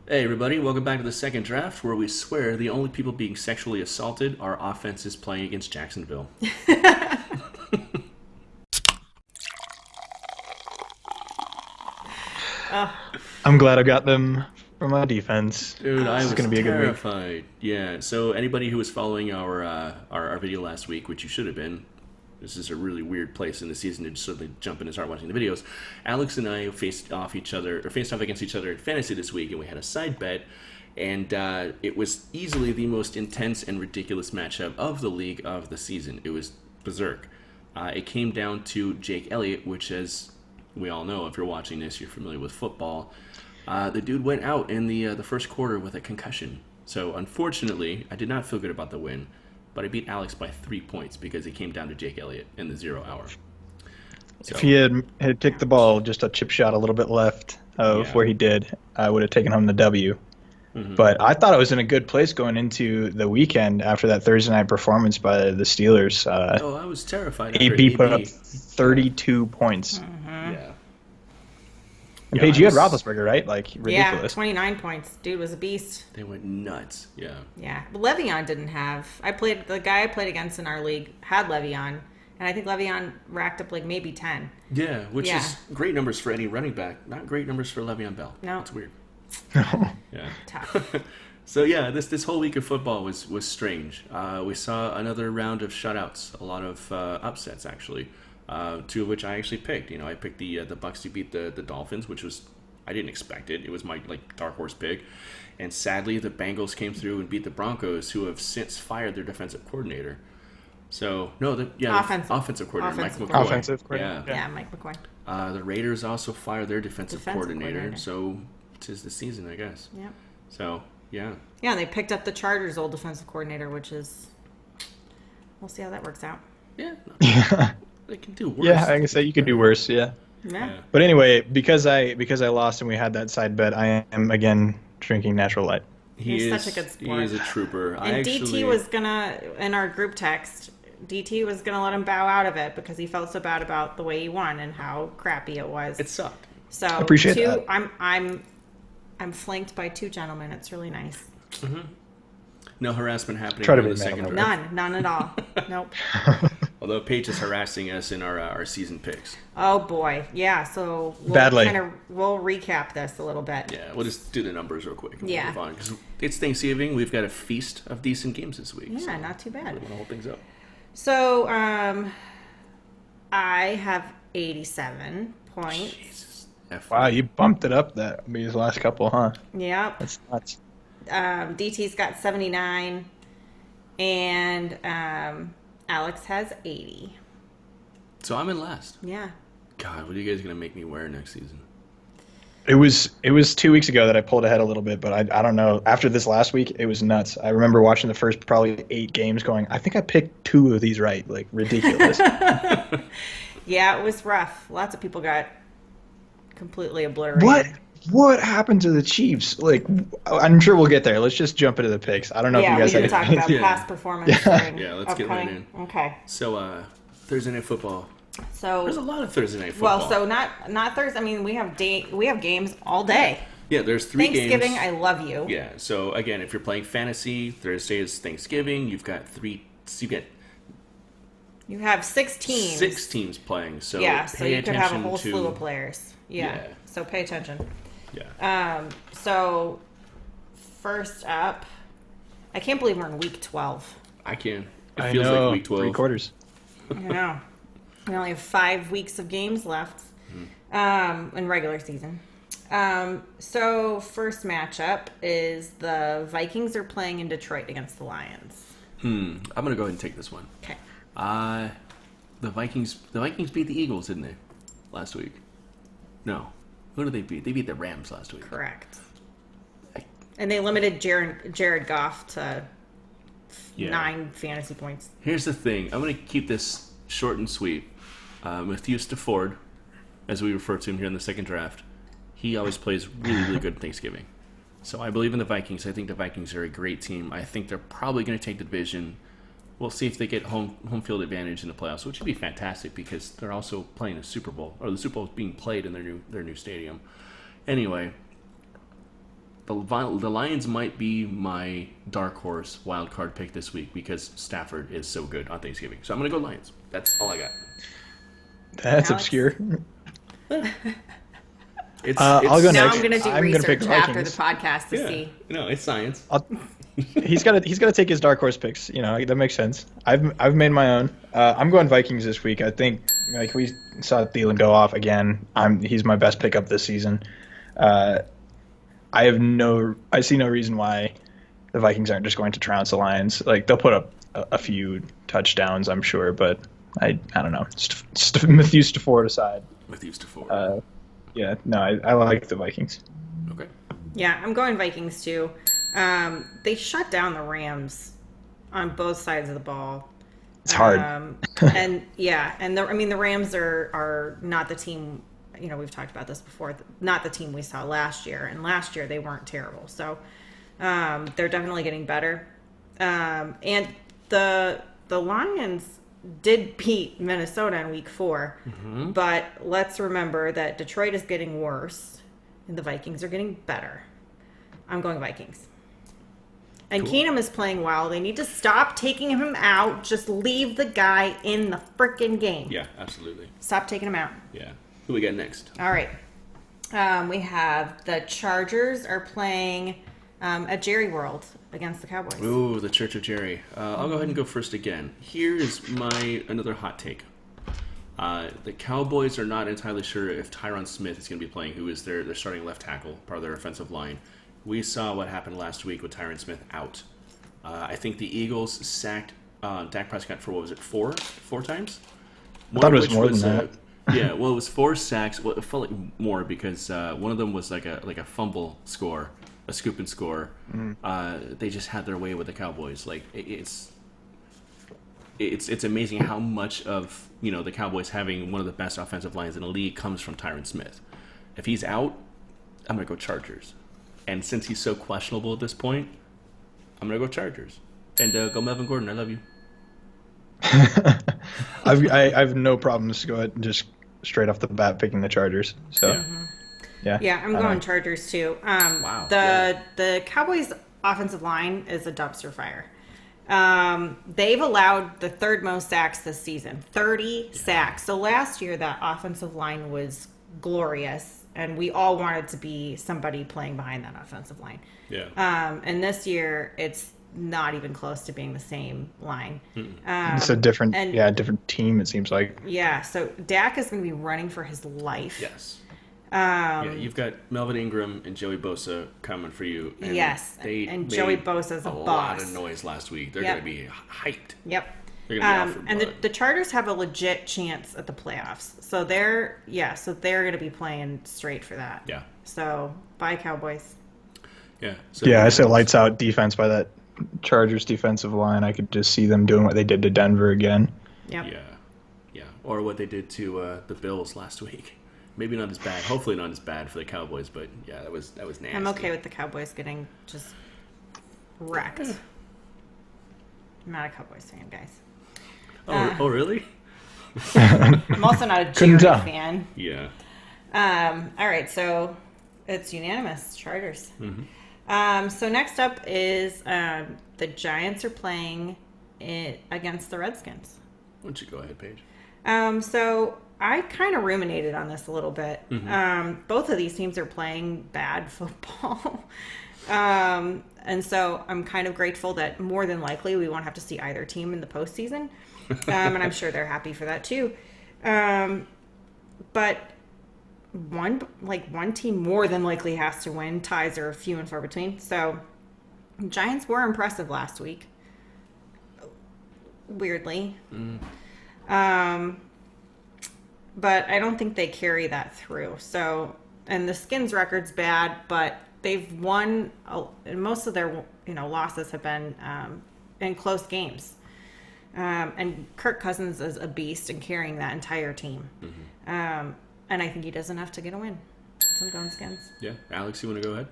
Hey everybody, welcome back to the second draft where we swear the only people being sexually assaulted are offenses playing against Jacksonville. I'm glad I got them for my defense. Dude, I This is was going to be a good week. terrified. Yeah, so anybody who was following our video last week, which you should have been, this is a really weird place in the season to just suddenly jump in and start watching the videos. Alex and I faced off against each other in fantasy this week, and we had a side bet, and it was easily the most intense and ridiculous matchup of the league of the season. It was berserk. It came down to Jake Elliott, which, as we all know, if you're watching this, you're familiar with football. The dude went out in the first quarter with a concussion. So unfortunately, I did not feel good about the win, but I beat Alex by 3 points because it came down to Jake Elliott in the 0 hour. So, If he had kicked the ball just a chip shot a little bit left of where he did, I would have taken home the W. Mm-hmm. But I thought I was in a good place going into the weekend after that Thursday night performance by the Steelers. I was terrified after AB put up AB. 32 points. Yeah. And Yeah, Paige, I you had was- Roethlisberger, right? Like, Yeah, ridiculous. 29 points. Dude was a beast. They went nuts. Yeah. Yeah, but Le'Veon didn't have. The guy I played against in our league had Le'Veon, and I think Le'Veon racked up like maybe 10. Yeah, which Yeah. is great numbers for any running back. Not great numbers for Le'Veon Bell. No. It's weird. No. Yeah. Tough. So yeah, this whole week of football was strange. We saw another round of shutouts, a lot of upsets actually, two of which I actually picked. I picked the Bucks to beat the Dolphins, which was I didn't expect it. It was my dark horse pick, and sadly the Bengals came through and beat the Broncos, who have since fired their defensive coordinator. So no, the offensive coordinator, Mike Offensive McCoy. Offensive coordinator. Yeah. Yeah, Mike McCoy. The Raiders also fired their defensive coordinator, coordinator. so 'tis the season, I guess. Yep. So yeah. Yeah, they picked up the Chargers' old defensive coordinator, which is. We'll see how that works out. Yeah, Yeah, they can do worse. yeah, I can say you could do worse, yeah. Yeah. But anyway, because I lost and we had that side bet, I am again drinking natural light. He He's is such a good He sport. is a trooper. And DT was gonna, in our group text, DT was gonna let him bow out of it because he felt so bad about the way he won and how crappy it was. It sucked. So appreciate that. I'm flanked by two gentlemen. It's really nice. No harassment happening Try to in be the mad second about draft. None at all. Nope. Although Paige is harassing us in our season picks. Oh boy, yeah. So Badly. We'll recap this a little bit. Yeah, we'll just do the numbers real quick. And we'll Yeah. move on, 'cause it's Thanksgiving. We've got a feast of decent games this week. Yeah, so not too we bad. want to hold things up. So I have 87 points. Jesus. F Wow, you bumped it up these last couple, huh? Yep. That's nuts. DT's got 79, and Alex has 80. So I'm in last. Yeah. God, what are you guys gonna make me wear next season? It was 2 weeks ago that I pulled ahead a little bit, but I don't know. After this last week, it was nuts. I remember watching the first probably 8 games going, I think I picked 2 of these right. Like, ridiculous. Yeah, it was rough. Lots of people got completely obliterated. What happened to the Chiefs? Like, I'm sure we'll get there. Let's just jump into the picks. I don't know Yeah, if we you guys didn't have talk about Yeah. past performance. During Yeah, let's get right upcoming. Okay. So Thursday night football. So There's a lot of Thursday night football. well, so not Thursday. I mean, we have games all day. yeah, there's 3 Thanksgiving, games. I love you. Yeah. So again, if you're playing fantasy, Thursday is Thanksgiving. You've got You have 6 teams. 6 teams playing. So Yeah, so pay you could have a attention whole to, slew of players. Yeah. Yeah. So pay attention. Yeah. So first up, I can't believe we're in week 12. I can. It I feels know, like week 12. 3 quarters. I know. We only have 5 weeks of games left in regular season. So first matchup is the Vikings are playing in Detroit against the Lions. I'm gonna go ahead and take this one. Okay. The Vikings beat the Eagles, didn't they? Last week. No. Who did they beat? They beat the Rams last week. Correct. And they limited Jared Goff to Yeah. 9 fantasy points. Here's the thing. I'm gonna keep this short and sweet. Matthew Stafford, as we refer to him here in the second draft, he always plays really, really good at Thanksgiving. So I believe in the Vikings. I think the Vikings are a great team. I think they're probably going to take the division. We'll see if they get home field advantage in the playoffs, which would be fantastic because they're also playing a Super Bowl, or the Super Bowl is being played in their new stadium. Anyway, the Lions might be my dark horse wild card pick this week because Stafford is so good on Thanksgiving. So I'm going to go Lions. That's all I got. That's Alex? obscure. Now I'll go next. I'm going to do I'm gonna pick research the after the Vikings. podcast to Yeah, see. no, it's science. He's got to take his dark horse picks. You know, that makes sense. I've made my own. I'm going Vikings this week. I think like we saw Thielen go off again. He's my best pickup this season. I see no reason why the Vikings aren't just going to trounce the Lions. Like they'll put up a few touchdowns, I'm sure, but I don't know. Matthew Stafford aside. Matthew Stafford. Yeah, no, I like the Vikings. Okay. Yeah, I'm going Vikings too. They shut down the Rams on both sides of the ball. It's hard. And the Rams are not the team. You know, we've talked about this before. Not the team we saw last year, and last year they weren't terrible. So they're definitely getting better. And the Lions did beat Minnesota in Week 4, but let's remember that Detroit is getting worse, and the Vikings are getting better. I'm going Vikings. And Cool. Keenum is playing well. They need to stop taking him out. Just leave the guy in the freaking game. Yeah, absolutely. Stop taking him out. Yeah. Who we got next? All right. We have the Chargers are playing at Jerry World against the Cowboys. Ooh, the Church of Jerry. I'll go ahead and go first again. Here is another hot take. The Cowboys are not entirely sure if Tyron Smith is going to be playing, who is their starting left tackle, part of their offensive line. We saw what happened last week with Tyron Smith out. I think the Eagles sacked Dak Prescott for, what was it, four times? I thought it was more than that. Yeah, well, it was 4 sacks. Well, it felt like more because one of them was like a fumble score, a scoop and score. They just had their way with the Cowboys. Like it's amazing how much of the Cowboys having one of the best offensive lines in the league comes from Tyron Smith. If he's out, I'm gonna go Chargers. And since he's so questionable at this point, I'm gonna go Chargers. And go Melvin Gordon. I love you. I have no problems to go ahead and just straight off the bat picking the Chargers. So Yeah, I'm going Chargers too. Wow. The Cowboys' offensive line is a dumpster fire. They've allowed the third most sacks this season, 30 sacks. So last year that offensive line was glorious, and we all wanted to be somebody playing behind that offensive line. Yeah. And this year it's not even close to being the same line. it's a different team, it seems like. Yeah, so Dak is going to be running for his life. Yes. Yeah, you've got Melvin Ingram and Joey Bosa coming for you. And Yes, they and made Joey Bosa's a lot boss. of noise last week. They're Yep. going to be hyped. Yep. They're going to be out for And blood. the Chargers have a legit chance at the playoffs. So they're going to be playing straight for that. Yeah. So, bye Cowboys. Yeah. So Yeah, I say lights out defense by that Chargers defensive line. I could just see them doing what they did to Denver again. Yep. Yeah. Or what they did to the Bills last week. Maybe not as bad. Hopefully not as bad for the Cowboys, but yeah, that was nasty. I'm okay with the Cowboys getting just wrecked. I'm not a Cowboys fan, guys. Oh, really? I'm also not a Jerry Couldn't tell. fan. Yeah. All right, so it's unanimous, Chargers. So next up is the Giants are playing against the Redskins. Why don't you go ahead, Paige? So I kind of ruminated on this a little bit. Both of these teams are playing bad football. And so I'm kind of grateful that more than likely we won't have to see either team in the postseason. And I'm sure they're happy for that too. But one team more than likely has to win. Ties are few and far between. So Giants were impressive last week. Weirdly. But I don't think they carry that through. So, and the Skins record's bad, but they've won, and most of their losses have been in close games. And Kirk Cousins is a beast in carrying that entire team. And I think he does enough to get a win. So I'm going Skins. Yeah. Alex, you want to go ahead?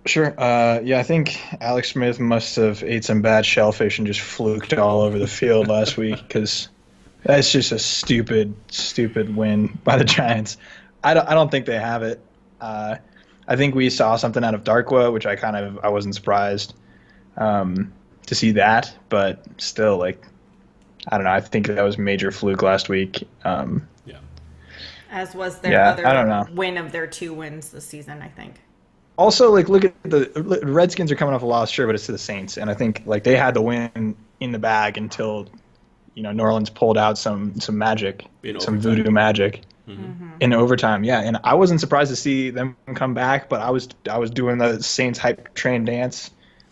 Sure. I think Alex Smith must have ate some bad shellfish and just fluked all over the field last week because that's just a stupid win by the Giants. I don't think they have it. I think we saw something out of Darkwa, which I wasn't surprised to see that, but still, like, I don't know. I think that was major fluke last week. Yeah. As was their Yeah, I don't other know. win of their 2 wins this season, I think. Also, like, look at the Redskins are coming off a loss, sure, but it's to the Saints, and I think like they had the win in the bag until New Orleans pulled out some magic, In some overtime. voodoo magic Mm-hmm. in overtime. Yeah, and I wasn't surprised to see them come back, but I was doing the Saints hype train dance.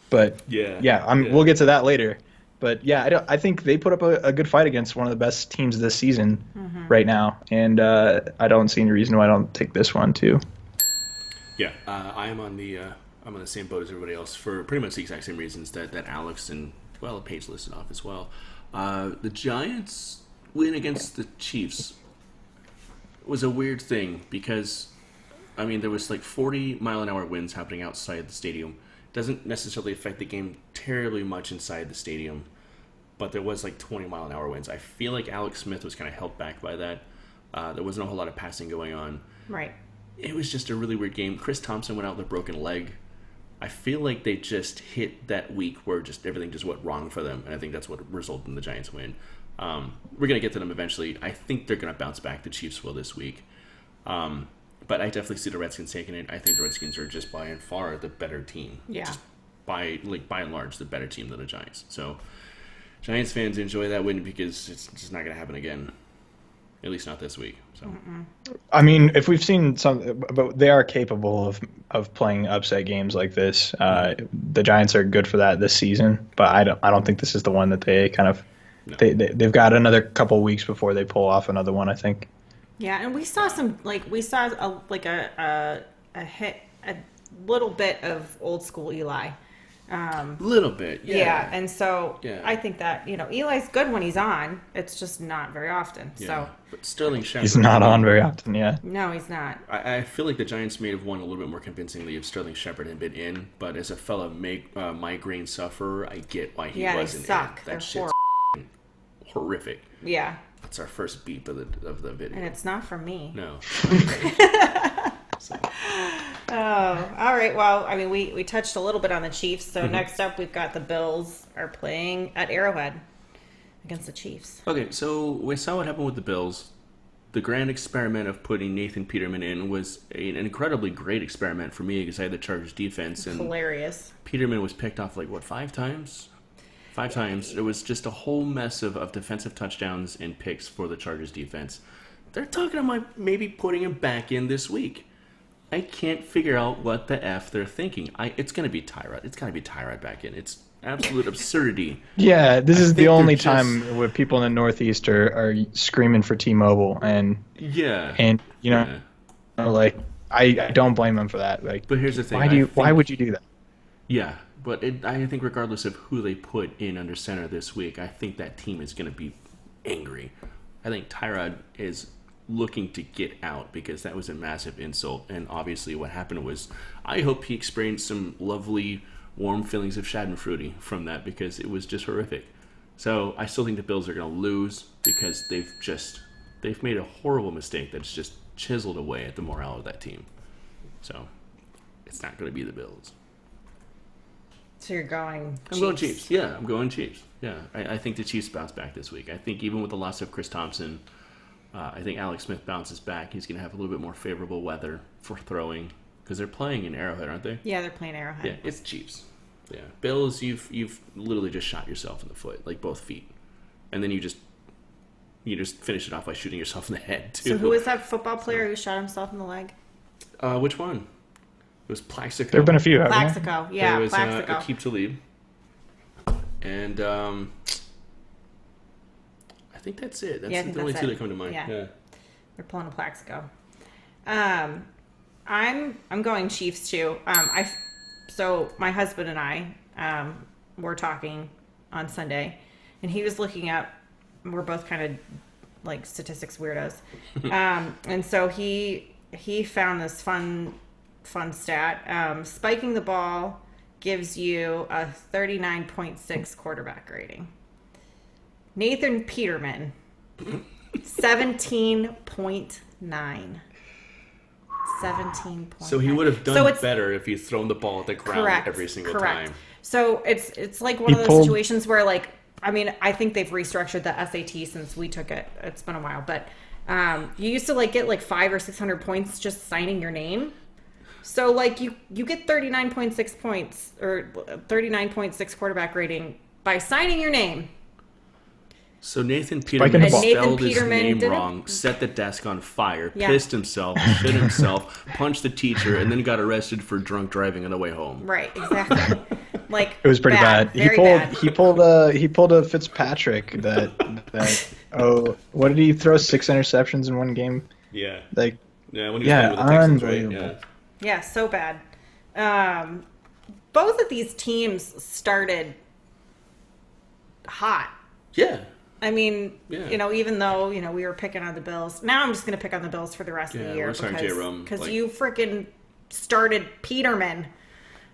But Yeah. we'll get to that later. But yeah, I think they put up a good fight against one of the best teams this season right now, and I don't see any reason why I don't take this one too. Yeah, I'm on the same boat as everybody else for pretty much the exact same reasons that Alex and Paige listed off as well. The Giants win against the Chiefs was a weird thing because, I mean, there was like 40-mile-an-hour winds happening outside the stadium. Doesn't necessarily affect the game terribly much inside the stadium, but there was like 20-mile-an-hour winds. I feel like Alex Smith was kind of held back by that. There wasn't a whole lot of passing going on. Right. It was just a really weird game. Chris Thompson went out with a broken leg. I feel like they just hit that week where just everything just went wrong for them, and I think that's what resulted in the Giants win. We're going to get to them eventually. I think they're going to bounce back. The Chiefs will this week. But I definitely see the Redskins taking it. I think the Redskins are just by and far the better team. Yeah. Just by and large, the better team than the Giants. So Giants fans enjoy that win because it's just not going to happen again. At least not this week. So, I mean, if we've seen some, but they are capable of playing upset games like this. The Giants are good for that this season, but I don't think this is the one that they kind of they've got another couple weeks before they pull off another one, I think. Yeah, and we saw a little bit of old school Eli. little bit, Yeah, and so Yeah. I think that Eli's good when he's on. It's just not very often. Yeah. So But Sterling Shepard. He's not on very often, yeah. no, he's not. I feel like the Giants may have won a little bit more convincingly if Sterling Shepard had been in, but as a fellow migraine sufferer, I get why he Yeah, they wasn't suck. in. They're That shit's horrific. Yeah, That's our first beep of the video. and it's not from me. No. So, Oh, all right. Well, I mean, we touched a little bit on the Chiefs. So next up, we've got the Bills are playing at Arrowhead against the Chiefs. okay, so we saw what happened with the Bills. The grand experiment of putting Nathan Peterman in was an incredibly great experiment for me because I had the Chargers defense, and Hilarious. Peterman was picked off like, 5 times? 5 times. It was just a whole mess of defensive touchdowns and picks for the Chargers defense. They're talking about maybe putting him back in this week. I can't figure out what the F they're thinking. It's going to be Tyrod. It's got to be Tyrod back in. It's absolute absurdity. Yeah, this is the think only they're time where people in the Northeast are screaming for T-Mobile, and Yeah. Yeah. Like I don't blame them for that. Like, But here's the thing. why would you do that? Yeah, but I think regardless of who they put in under center this week, I think that team is going to be angry. I think Tyrod is looking to get out because that was a massive insult, and obviously what happened was I hope he experienced some lovely warm feelings of schadenfreude from that because it was just horrific. So I still think the Bills are going to lose because they've made a horrible mistake that's just chiseled away at the morale of that team. So it's not going to be the Bills. So you're going I'm going Chiefs. Yeah, I'm going Chiefs. Yeah, I think the Chiefs bounce back this week. I think even with the loss of Chris Thompson, I think Alex Smith bounces back. He's going to have a little bit more favorable weather for throwing because they're playing in Arrowhead, aren't they? Yeah, they're playing Arrowhead. Yeah, it's Chiefs. Yeah, Bills, you've literally just shot yourself in the foot, like both feet, and then you just finish it off by shooting yourself in the head too. So who is that football player who shot himself in the leg? Which one? It was Plaxico. There have been a few, haven't there? Plaxico. Yeah, There was Plaxico. Aqib Talib. And I think that's it. That's Yeah, I think the only that's two it. that come to mind. Yeah. Yeah. They're pulling a Plaxico. I'm going Chiefs too. So my husband and I were talking on Sunday, and he was looking up. We're both kind of like statistics weirdos, and so he found this fun stat. Spiking the ball gives you a 39.6 quarterback rating. Nathan Peterman, 17.9. 17 points. So he would have done better if he's thrown the ball at the ground every single time. So it's like one of those situations where, like, I mean, I think they've restructured the SAT since we took it. It's been a while, but you used to like get like 500 or 600 points just signing your name. So like you get 39.6 points or 39.6 quarterback rating by signing your name. So Nathan Peterman spelled his name wrong, set the desk on fire, pissed himself, shit himself, punched the teacher, and then got arrested for drunk driving on the way home. Right, exactly. Like, it was pretty bad. He pulled a Fitzpatrick that what did he throw? 6 interceptions in one game? Yeah. Like, when he was playing with the Texans, right? Yeah, so bad. Both of these teams started hot. Yeah. I mean, even though, we were picking on the Bills. Now I'm just going to pick on the Bills for the rest of the year. Because you freaking started Peterman.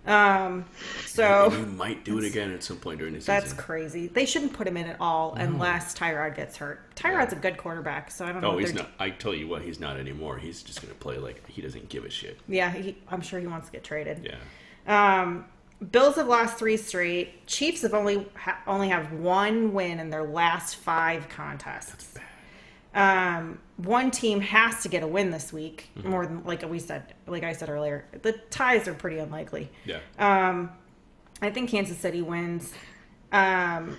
So you might do it again at some point during the season. That's crazy. They shouldn't put him in at all unless Tyrod gets hurt. Tyrod's a good quarterback, so I don't know. Oh, he's not. I tell you what, he's not anymore. He's just going to play like he doesn't give a shit. Yeah, I'm sure he wants to get traded. Yeah. Bills have lost 3 straight. Chiefs have only have 1 win in their last 5 contests. That's bad. One team has to get a win this week. More than like I said earlier, the ties are pretty unlikely. Yeah. I think Kansas City wins. And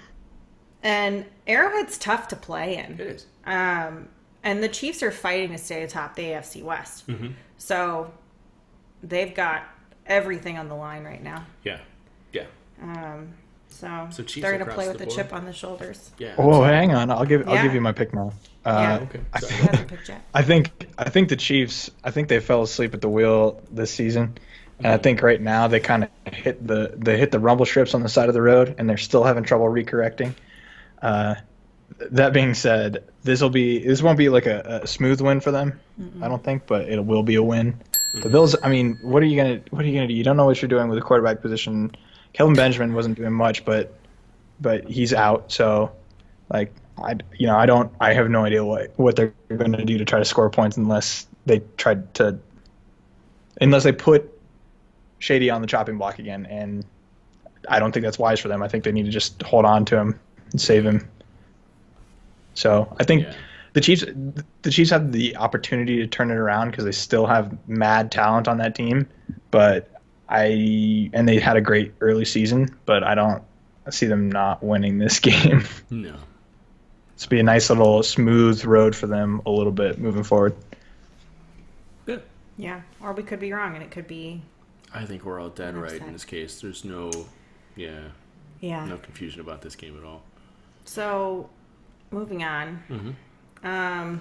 Arrowhead's tough to play in. It is. And the Chiefs are fighting to stay atop the AFC West. Mm-hmm. So they've got everything on the line right now. Yeah. Yeah. So Chiefs they're going to play with the a chip on the shoulders. Yeah. Oh, hang on. I'll give you my pick now. Okay. I think the Chiefs. I think they fell asleep at the wheel this season, and I think right now they kind of hit the rumble strips on the side of the road, and they're still having trouble recorrecting. That being said, this won't be like a smooth win for them. I don't think, but it will be a win. The Bills. I mean, what are you gonna do? You don't know what you're doing with the quarterback position. Kelvin Benjamin wasn't doing much, but he's out. So, like, I have no idea what they're going to do to try to score points unless they put Shady on the chopping block again. And I don't think that's wise for them. I think they need to just hold on to him and save him. So I think the Chiefs have the opportunity to turn it around because they still have mad talent on that team, and they had a great early season, but I don't see them not winning this game. No. It's be a nice little smooth road for them a little bit moving forward. Good. Yeah, or we could be wrong, and it could be. I think we're all dead right in this case. There's no confusion about this game at all. So, moving on. Mm-hmm.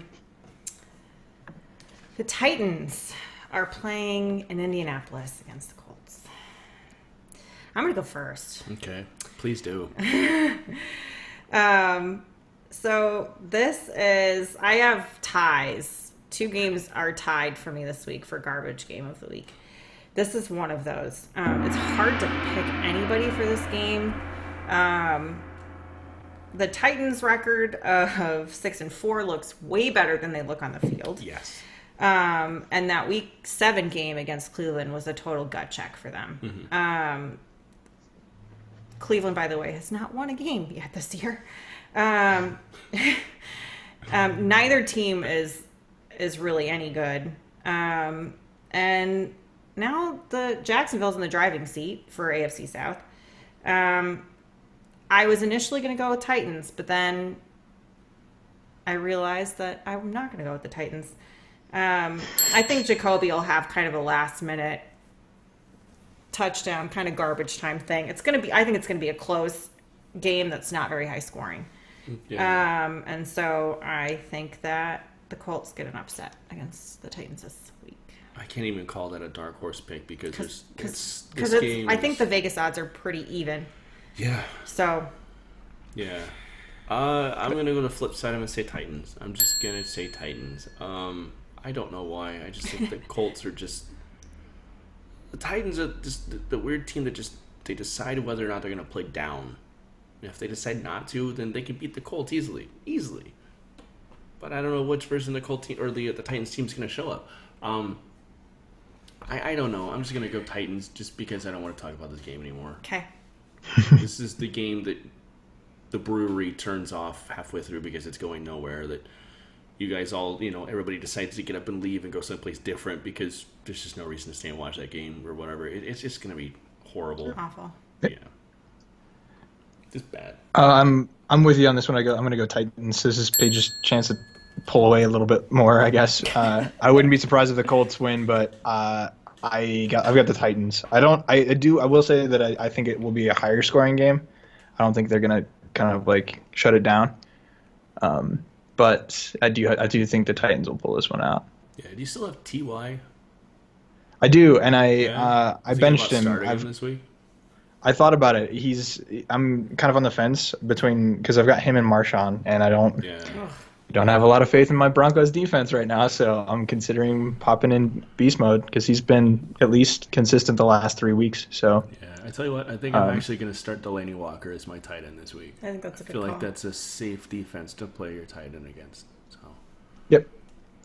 The Titans are playing in Indianapolis against the Colts. I'm going to go first. Okay. Please do. So this is, I have ties. 2 games are tied for me this week for garbage game of the week. This is one of those. It's hard to pick anybody for this game. The Titans' record of 6-4 looks way better than they look on the field. Yes. And that week 7 game against Cleveland was a total gut check for them. Mm-hmm. Cleveland, by the way, has not won a game yet this year. Neither team is really any good. And now the Jacksonville's in the driving seat for AFC South. I was initially going to go with Titans, but then I realized that I'm not going to go with the Titans. I think Jacoby will have kind of a last minute touchdown, kind of garbage time thing. I think it's going to be a close game that's not very high scoring. Yeah. And so I think that the Colts get an upset against the Titans this week. I can't even call that a dark horse pick because I think the Vegas odds are pretty even. Yeah. So. Yeah. I'm going to go to the flip side. I'm going to say Titans. I'm just going to say Titans. I don't know why. I just think the Colts are just... The Titans are just the weird team that just... They decide whether or not they're going to play down. And if they decide not to, then they can beat the Colts easily. But I don't know which version of the Colts team or the Titans team is going to show up. I don't know. I'm just going to go Titans just because I don't want to talk about this game anymore. Okay. This is the game that the brewery turns off halfway through because it's going nowhere. That you guys all, everybody decides to get up and leave and go someplace different because there's just no reason to stay and watch that game or whatever. It's just going to be horrible. Awful. Yeah. Just bad. I'm with you on this one. I'm going to go Titans. This is Paige's chance to pull away a little bit more, I guess. I wouldn't be surprised if the Colts win, but I've got the Titans. I will say that I think it will be a higher scoring game. I don't think they're going to kind of like shut it down. But I do think the Titans will pull this one out. Yeah. Do you still have Ty? I do, and I benched him. This week. I thought about it. I'm kind of on the fence because I've got him and Marshawn, and I don't have a lot of faith in my Broncos defense right now. So I'm considering popping in beast mode because he's been at least consistent the last 3 weeks. So yeah, I tell you what, I think I'm actually going to start Delaney Walker as my tight end this week. I think that's a good call. I feel call. like that's a safe defense to play your tight end against. So. Yep,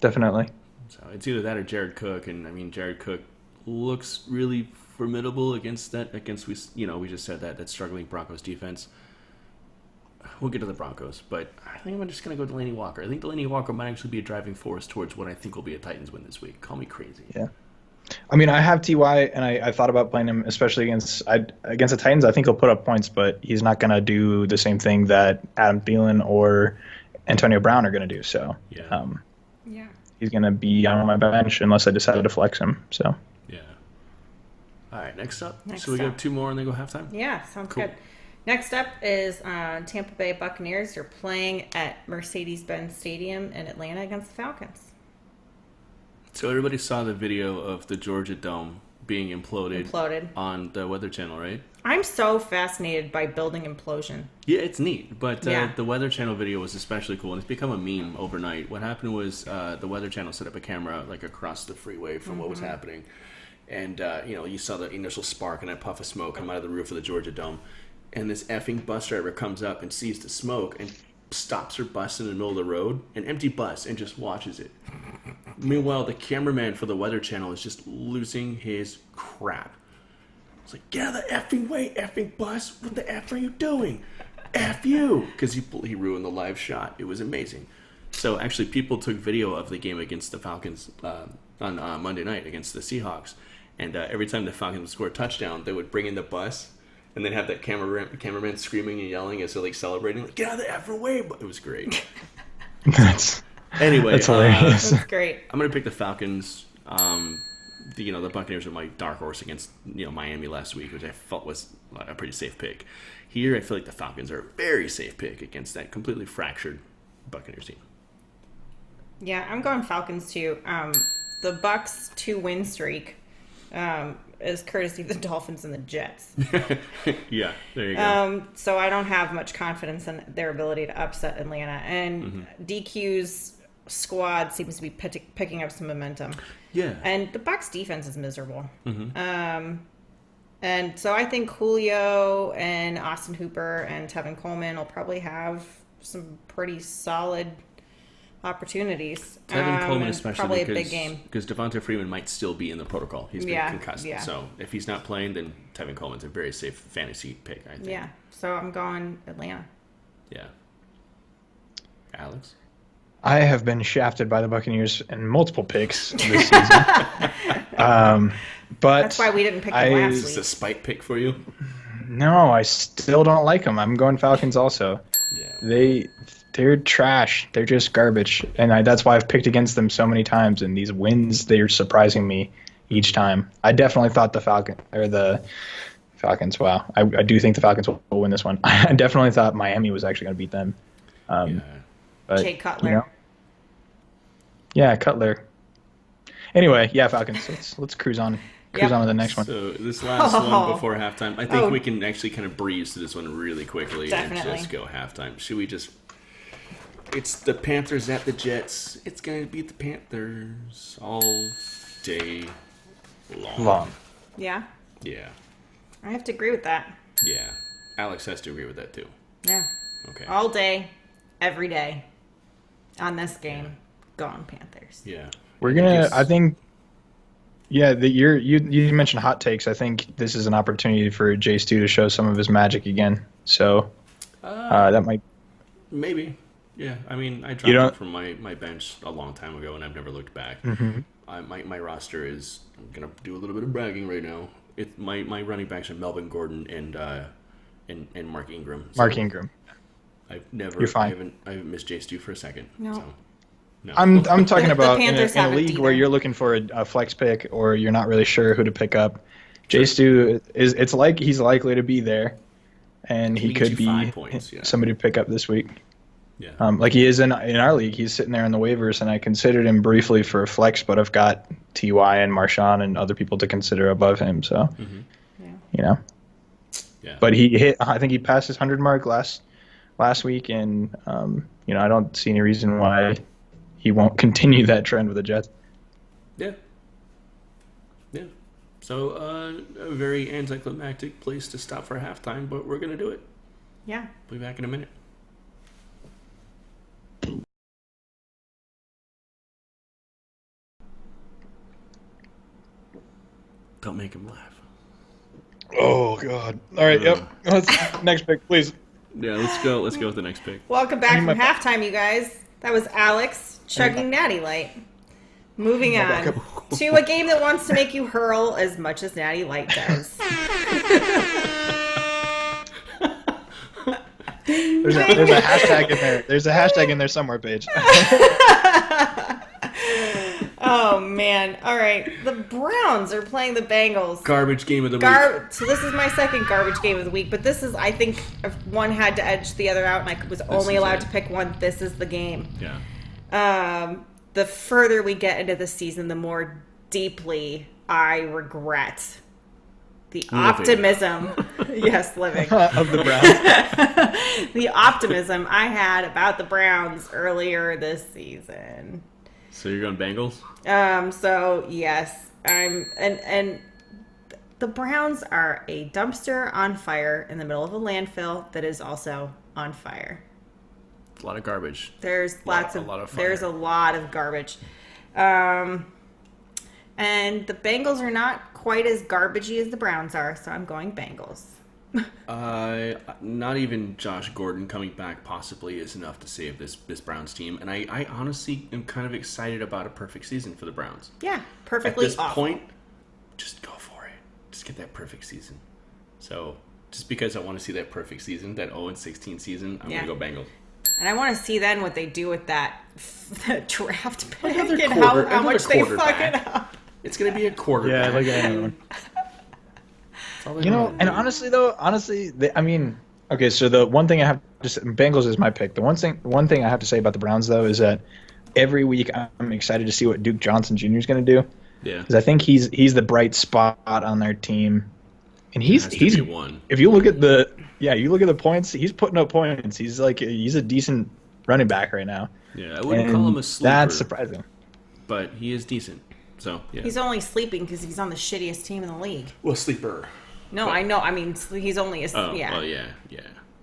definitely. So it's either that or Jared Cook, and I mean Jared Cook looks really formidable we just said that struggling Broncos defense. We'll get to the Broncos, but I think I'm just going to go Delaney Walker. I think Delaney Walker might actually be a driving force towards what I think will be a Titans win this week. Call me crazy. Yeah. I mean, I have Ty, and I thought about playing him, especially against the Titans. I think he'll put up points, but he's not going to do the same thing that Adam Thielen or Antonio Brown are going to do. So he's going to be on my bench unless I decided to flex him. So yeah. All right, next up. So we got 2 more and then go halftime? Yeah, sounds good. Next up is Tampa Bay Buccaneers. They're playing at Mercedes-Benz Stadium in Atlanta against the Falcons. So everybody saw the video of the Georgia Dome being imploded on the Weather Channel, right? I'm so fascinated by building implosion. Yeah, it's neat. But the Weather Channel video was especially cool, and it's become a meme overnight. What happened was the Weather Channel set up a camera like across the freeway from what was happening. And, you saw the initial spark and a puff of smoke come out of the roof of the Georgia Dome. And this effing bus driver comes up and sees the smoke and stops her bus in the middle of the road, an empty bus, and just watches it. Meanwhile, the cameraman for the Weather Channel is just losing his crap. It's like, get out of the effing way, effing bus. What the F are you doing? F you. Because he ruined the live shot. It was amazing. So actually, people took video of the game against the Falcons on Monday night against the Seahawks. And every time the Falcons would score a touchdown, they would bring in the bus and then have that cameraman screaming and yelling as they're like celebrating, like, get out of the effing way. But it was great. Anyway, that's hilarious. That's great. I'm going to pick the Falcons. The Buccaneers were my dark horse against Miami last week, which I felt was a pretty safe pick. Here, I feel like the Falcons are a very safe pick against that completely fractured Buccaneers team. Yeah, I'm going Falcons too. The Bucs 2-win streak is courtesy of the Dolphins and the Jets. Yeah, there you go. So I don't have much confidence in their ability to upset Atlanta. And DQ's squad seems to be picking up some momentum. Yeah. And the Bucs defense is miserable. And so I think Julio and Austin Hooper and Tevin Coleman will probably have some pretty solid opportunities. Tevin Coleman especially probably a big game. Because Devonta Freeman might still be in the protocol. He's been concussed. Yeah. So if he's not playing, then Tevin Coleman's a very safe fantasy pick, I think. Yeah. So I'm going Atlanta. Yeah. Alex? I have been shafted by the Buccaneers in multiple picks this season. But that's why we didn't pick them last week. Is this a spite pick for you? No, I still don't like them. I'm going Falcons also. Yeah. They're trash. They're just garbage. And that's why I've picked against them so many times. And these wins, they're surprising me each time. I definitely thought the Falcons, wow. I do think the Falcons will win this one. I definitely thought Miami was actually going to beat them. But, Jay Cutler. Yeah, Cutler. Anyway, yeah, Falcons. Let's cruise on. Cruise on to the next one. So this last one before halftime, I think we can actually kind of breeze to this one really quickly and just go halftime. Should we just... It's the Panthers at the Jets. It's going to beat the Panthers all day long. Yeah? Yeah. I have to agree with that. Yeah. Alex has to agree with that too. Yeah. Okay. All day, every day on this game, go on Panthers. Yeah. We're going to... I think... Yeah, you mentioned hot takes. I think this is an opportunity for Jay Stu to show some of his magic again. So that might Maybe. Yeah, I mean, I you dropped him don't. from my bench a long time ago, and I've never looked back. Mhm. My roster is. I'm gonna do a little bit of bragging right now. My running backs are Melvin Gordon and Mark Ingram. Mark So Ingram. I've never. You're fine. I haven't missed J Stu for a second. No. So no. I'm talking The about Panthers in a haven't league where either. you're looking for a flex pick or you're not really sure who to pick up. Jay Stu is it's like he's likely to be there, and Can he get could you be 5 points. Yeah. somebody to pick up this week. Yeah. Like he is in our league. He's sitting there in the waivers, and I considered him briefly for a flex, but I've got Ty and Marshawn and other people to consider above him. So, Yeah. you know, Yeah. but he hit. I think he passed his 100 mark last week, and I don't see any reason why he won't continue that trend with the Jets. Yeah. Yeah. So a very anticlimactic place to stop for halftime, but we're gonna do it. Yeah. We'll be back in a minute. Don't make him laugh. Oh God! All right, yep. Let's next pick, please. Yeah, let's go. Let's go with the next pick. Welcome back I from need my- halftime, you guys. That was Alex chugging Natty Light. Moving on backup. to a game that wants to make you hurl as much as Natty Light does. There's a hashtag in there. There's a hashtag in there somewhere, Paige. Oh man! All right, the Browns are playing the Bengals. Garbage game of the week. So this is my second garbage game of the week, but this is, I think, if one had to edge the other out, and I was only is allowed it. to pick one. This is the game. Yeah. The further we get into the season, the more deeply I regret the optimism. Yes, living. Of the Browns. The optimism I had about the Browns earlier this season. So you're going Bengals? So yes, and the Browns are a dumpster on fire in the middle of a landfill that is also on fire. A lot of garbage. There's A lot lots of of fire. there's a lot of garbage. And the Bengals are not quite as garbagey as the Browns are, so I'm going Bengals. Not even Josh Gordon coming back possibly is enough to save this Browns team, and I honestly am kind of excited about a perfect season for the Browns. Yeah, perfectly At this awful. point, just go for it. Just get that perfect season. So just because I want to see that perfect season, that 0-16 season, I'm Yeah. gonna go Bengals. And I want to see then what they do with that draft pick Another and quarter- how much another they fuck it quarterback. up. It's gonna be a quarterback. Yeah, look at anyone. That's all they You know, wanna and do. honestly, I mean, okay. So the one thing I have to say, Bengals is my pick. The one thing I have to say about the Browns though is that every week I'm excited to see what Duke Johnson Jr. is going to do, yeah, because I think he's the bright spot on their team, and he's Has to be one. If you look at the points, he's putting up points. He's a decent running back right now. Yeah, I wouldn't And call him a sleeper, that's surprising. but he is decent. So yeah, He's only sleeping because he's on the shittiest team in the league. well sleeper. No, I know. I mean, he's only a Oh, yeah, well, yeah.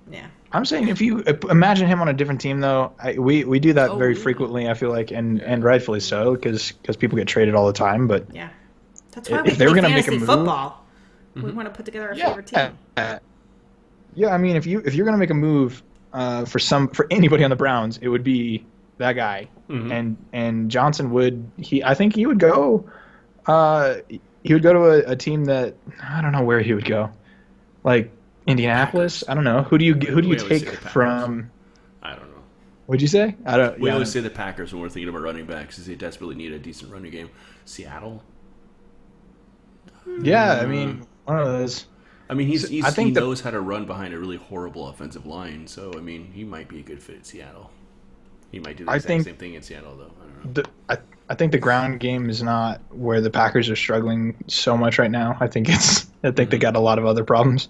yeah. I'm saying if you imagine him on a different team, though, we do that Oh, very yeah. frequently. I feel like, and rightfully so, because people get traded all the time. But Yeah. That's why we If they were play gonna make a fantasy move- football. We want to put together our favorite team. yeah, I mean, if you're gonna make a move for anybody on the Browns, it would be that guy, Mhm. and Johnson I think he would go. He would go to a team that I don't know where he would go, like Indianapolis. Packers. I don't know. Who do you We always say take the Packers. from? I don't know. What'd you say? I don't. We yeah, always say the Packers when we're thinking about running backs, because they desperately need a decent running game. Seattle. yeah, I mean, one of those. I mean, I he think the- knows how to run behind a really horrible offensive line. So I mean, he might be a good fit at Seattle. He might do the I exact think- same thing in Seattle, though. I don't know. I think the ground game is not where the Packers are struggling so much right now. I think they got a lot of other problems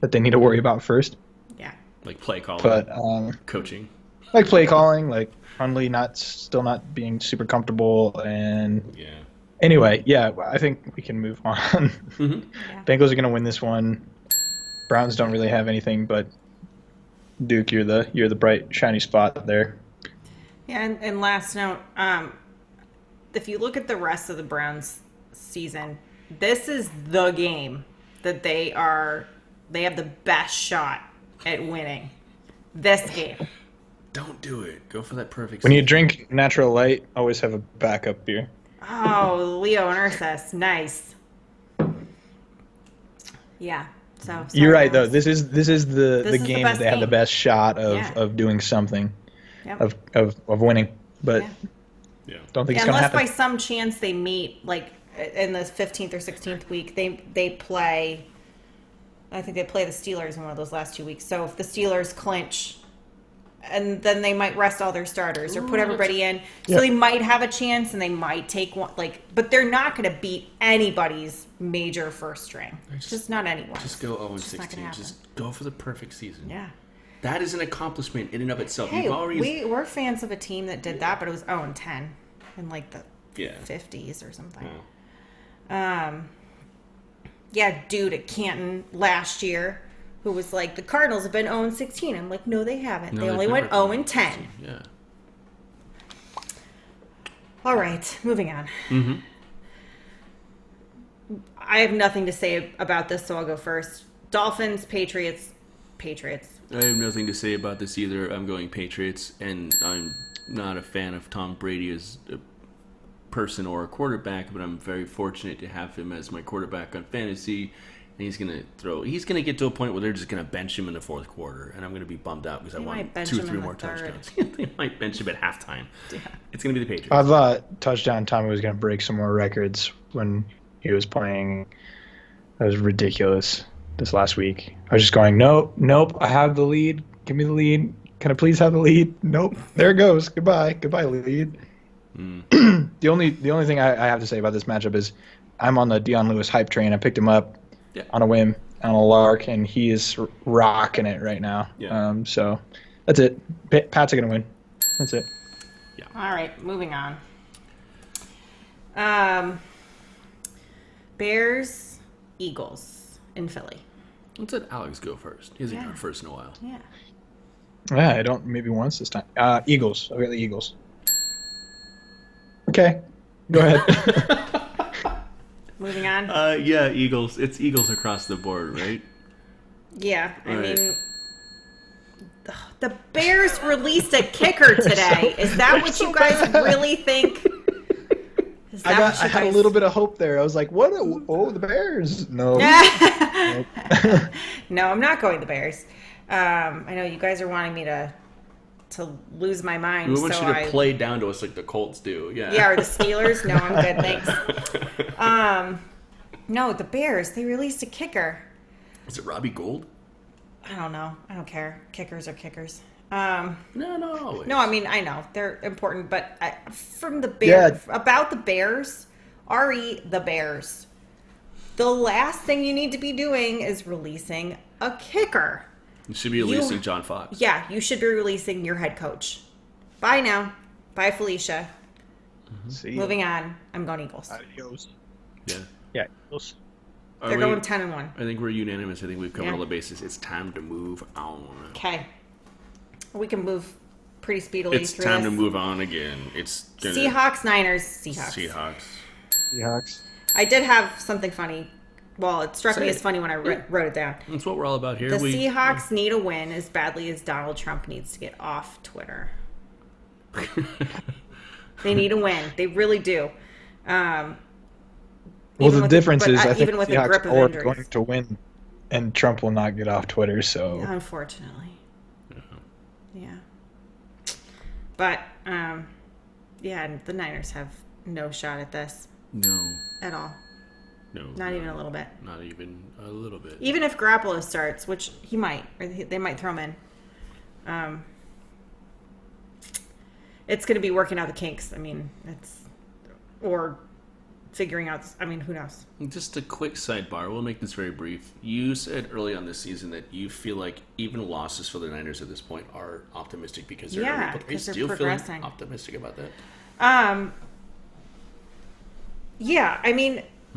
that they need to worry about first. Yeah. Like play calling, But coaching. like play calling, like Hundley still not being super comfortable, and Yeah. anyway, yeah, I think we can move on. Mhm. Yeah. Bengals are gonna win this one. Browns don't really have anything, but Duke, you're the bright shiny spot there. Yeah, and last note, if you look at the rest of the Browns season, this is the game that they have the best shot at winning. This game. Don't do it. Go for that perfect When you season. drink natural light, always have a backup beer. Oh, Leo and Ursus. Nice. Yeah. So You're right, sorry, though. This is the is the game best that they have the game. best shot Yeah. of doing something, Yep. of winning. But Yeah. Yeah. don't think Yeah, it's gonna unless happen. by some chance they meet, like in the 15th or 16th week, they play. I think they play the Steelers in one of those last 2 weeks. So if the Steelers clinch, and then they might rest all their starters or put everybody in, so Yeah. they might have a chance, and they might take one. But they're not going to beat anybody's major first string. Just not anyone. Just go 0 and Just not gonna 16. happen. Just go for the perfect season. Yeah. That is an accomplishment in and of itself. Hey, You've already we're fans of a team that did that, but it was 0 and 10 in like the Yeah. 50s or something. Yeah. Yeah, dude at Canton last year who was like, the Cardinals have been 0 and 16. I'm like, no, they haven't. No, they they've only never went been 0 and 10. Yeah. All right, moving on. Mm-hmm. I have nothing to say about this, so I'll go first. Dolphins, Patriots. I have nothing to say about this either. I'm going Patriots, and I'm not a fan of Tom Brady as a person or a quarterback, but I'm very fortunate to have him as my quarterback on fantasy. And he's gonna get to a point where they're just gonna bench him in the fourth quarter, and I'm gonna be bummed out because I They want might bench 2 or him 3 in the more third. touchdowns. They might bench him at halftime. Yeah. It's gonna be the Patriots. I thought touchdown Tommy was going to break some more records when he was playing. That was ridiculous this last week. I was just going, nope, I have the lead. Give me the lead. Can I please have the lead? Nope. There it goes. Goodbye, lead. The only thing I have to say about this matchup is I'm on the Deion Lewis hype train. I picked him up on a whim, on a lark, and he is rocking it right now. Yeah. So that's it. Pats are going to win. That's it. All right, moving on. Bears, Eagles in Philly. Let's let Alex go first. He hasn't Yeah. gone first in a while. Yeah. Yeah, I don't. Maybe once this time. Eagles. I've got the Eagles. Okay. Go ahead. Moving on. Yeah, Eagles. It's Eagles across the board, right? Yeah, I All right. mean, the Bears released a kicker today. Is that what you guys really think? Is that what I you had a guys- little bit of hope there. I was like, what? Oh, the Bears. No. No, I'm not going the Bears. I know you guys are wanting me to lose my mind. We want so you to I play down to us like the Colts do. Yeah. Yeah, or the Steelers. No, I'm good, thanks. No, the Bears. They released a kicker. Is it Robbie Gould? I don't know. I don't care. Kickers are kickers. No, always. No, I mean, I know they're important, but from the Bears, about the Bears, the Bears. The last thing you need to be doing is releasing a kicker. You should be releasing John Fox. Yeah, you should be releasing your head coach. Bye now. Bye, Felicia. See. Moving on. I'm going Eagles. Adios. Yeah. Yeah. Eagles. Are They're we- going 10-1. I think we're unanimous. I think we've covered Yeah. all the bases. It's time to move on. Okay. We can move pretty speedily It's through time this. to move on again. It's gonna Seahawks, Niners, Seahawks. Seahawks. Seahawks. I did have something funny. Well, it struck Say me it. as funny when I wrote it down. That's what we're all about here. The Seahawks need a win as badly as Donald Trump needs to get off Twitter. They need a win. They really do. Well, Even the with difference but, is I think even with the a grip Seahawks of are injuries. going to win, and Trump will not get off Twitter. So Unfortunately. Yeah. But, yeah, the Niners have no shot at this No. at all. No. Not even a little bit. Not even a little bit. Even if Garoppolo starts, which he might, or they might throw him in. It's going to be working out the kinks. I mean, or figuring out, who knows? Just a quick sidebar. We'll make this very brief. You said early on this season that you feel like even losses for the Niners at this point are optimistic because they're Yeah, Are you because they're still feeling progressing. optimistic about that? Yeah,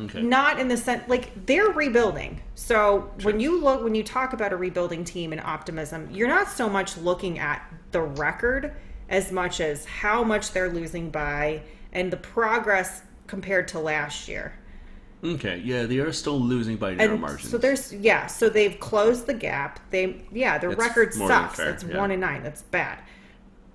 Okay. not in the sense, they're rebuilding. So when you talk about a rebuilding team and optimism, you're not so much looking at the record as much as how much they're losing by and the progress compared to last year. Okay, yeah, they are still losing by narrow And margins. so they've closed the gap. Their That's record more than sucks. fair, It's yeah. 1-9. That's bad.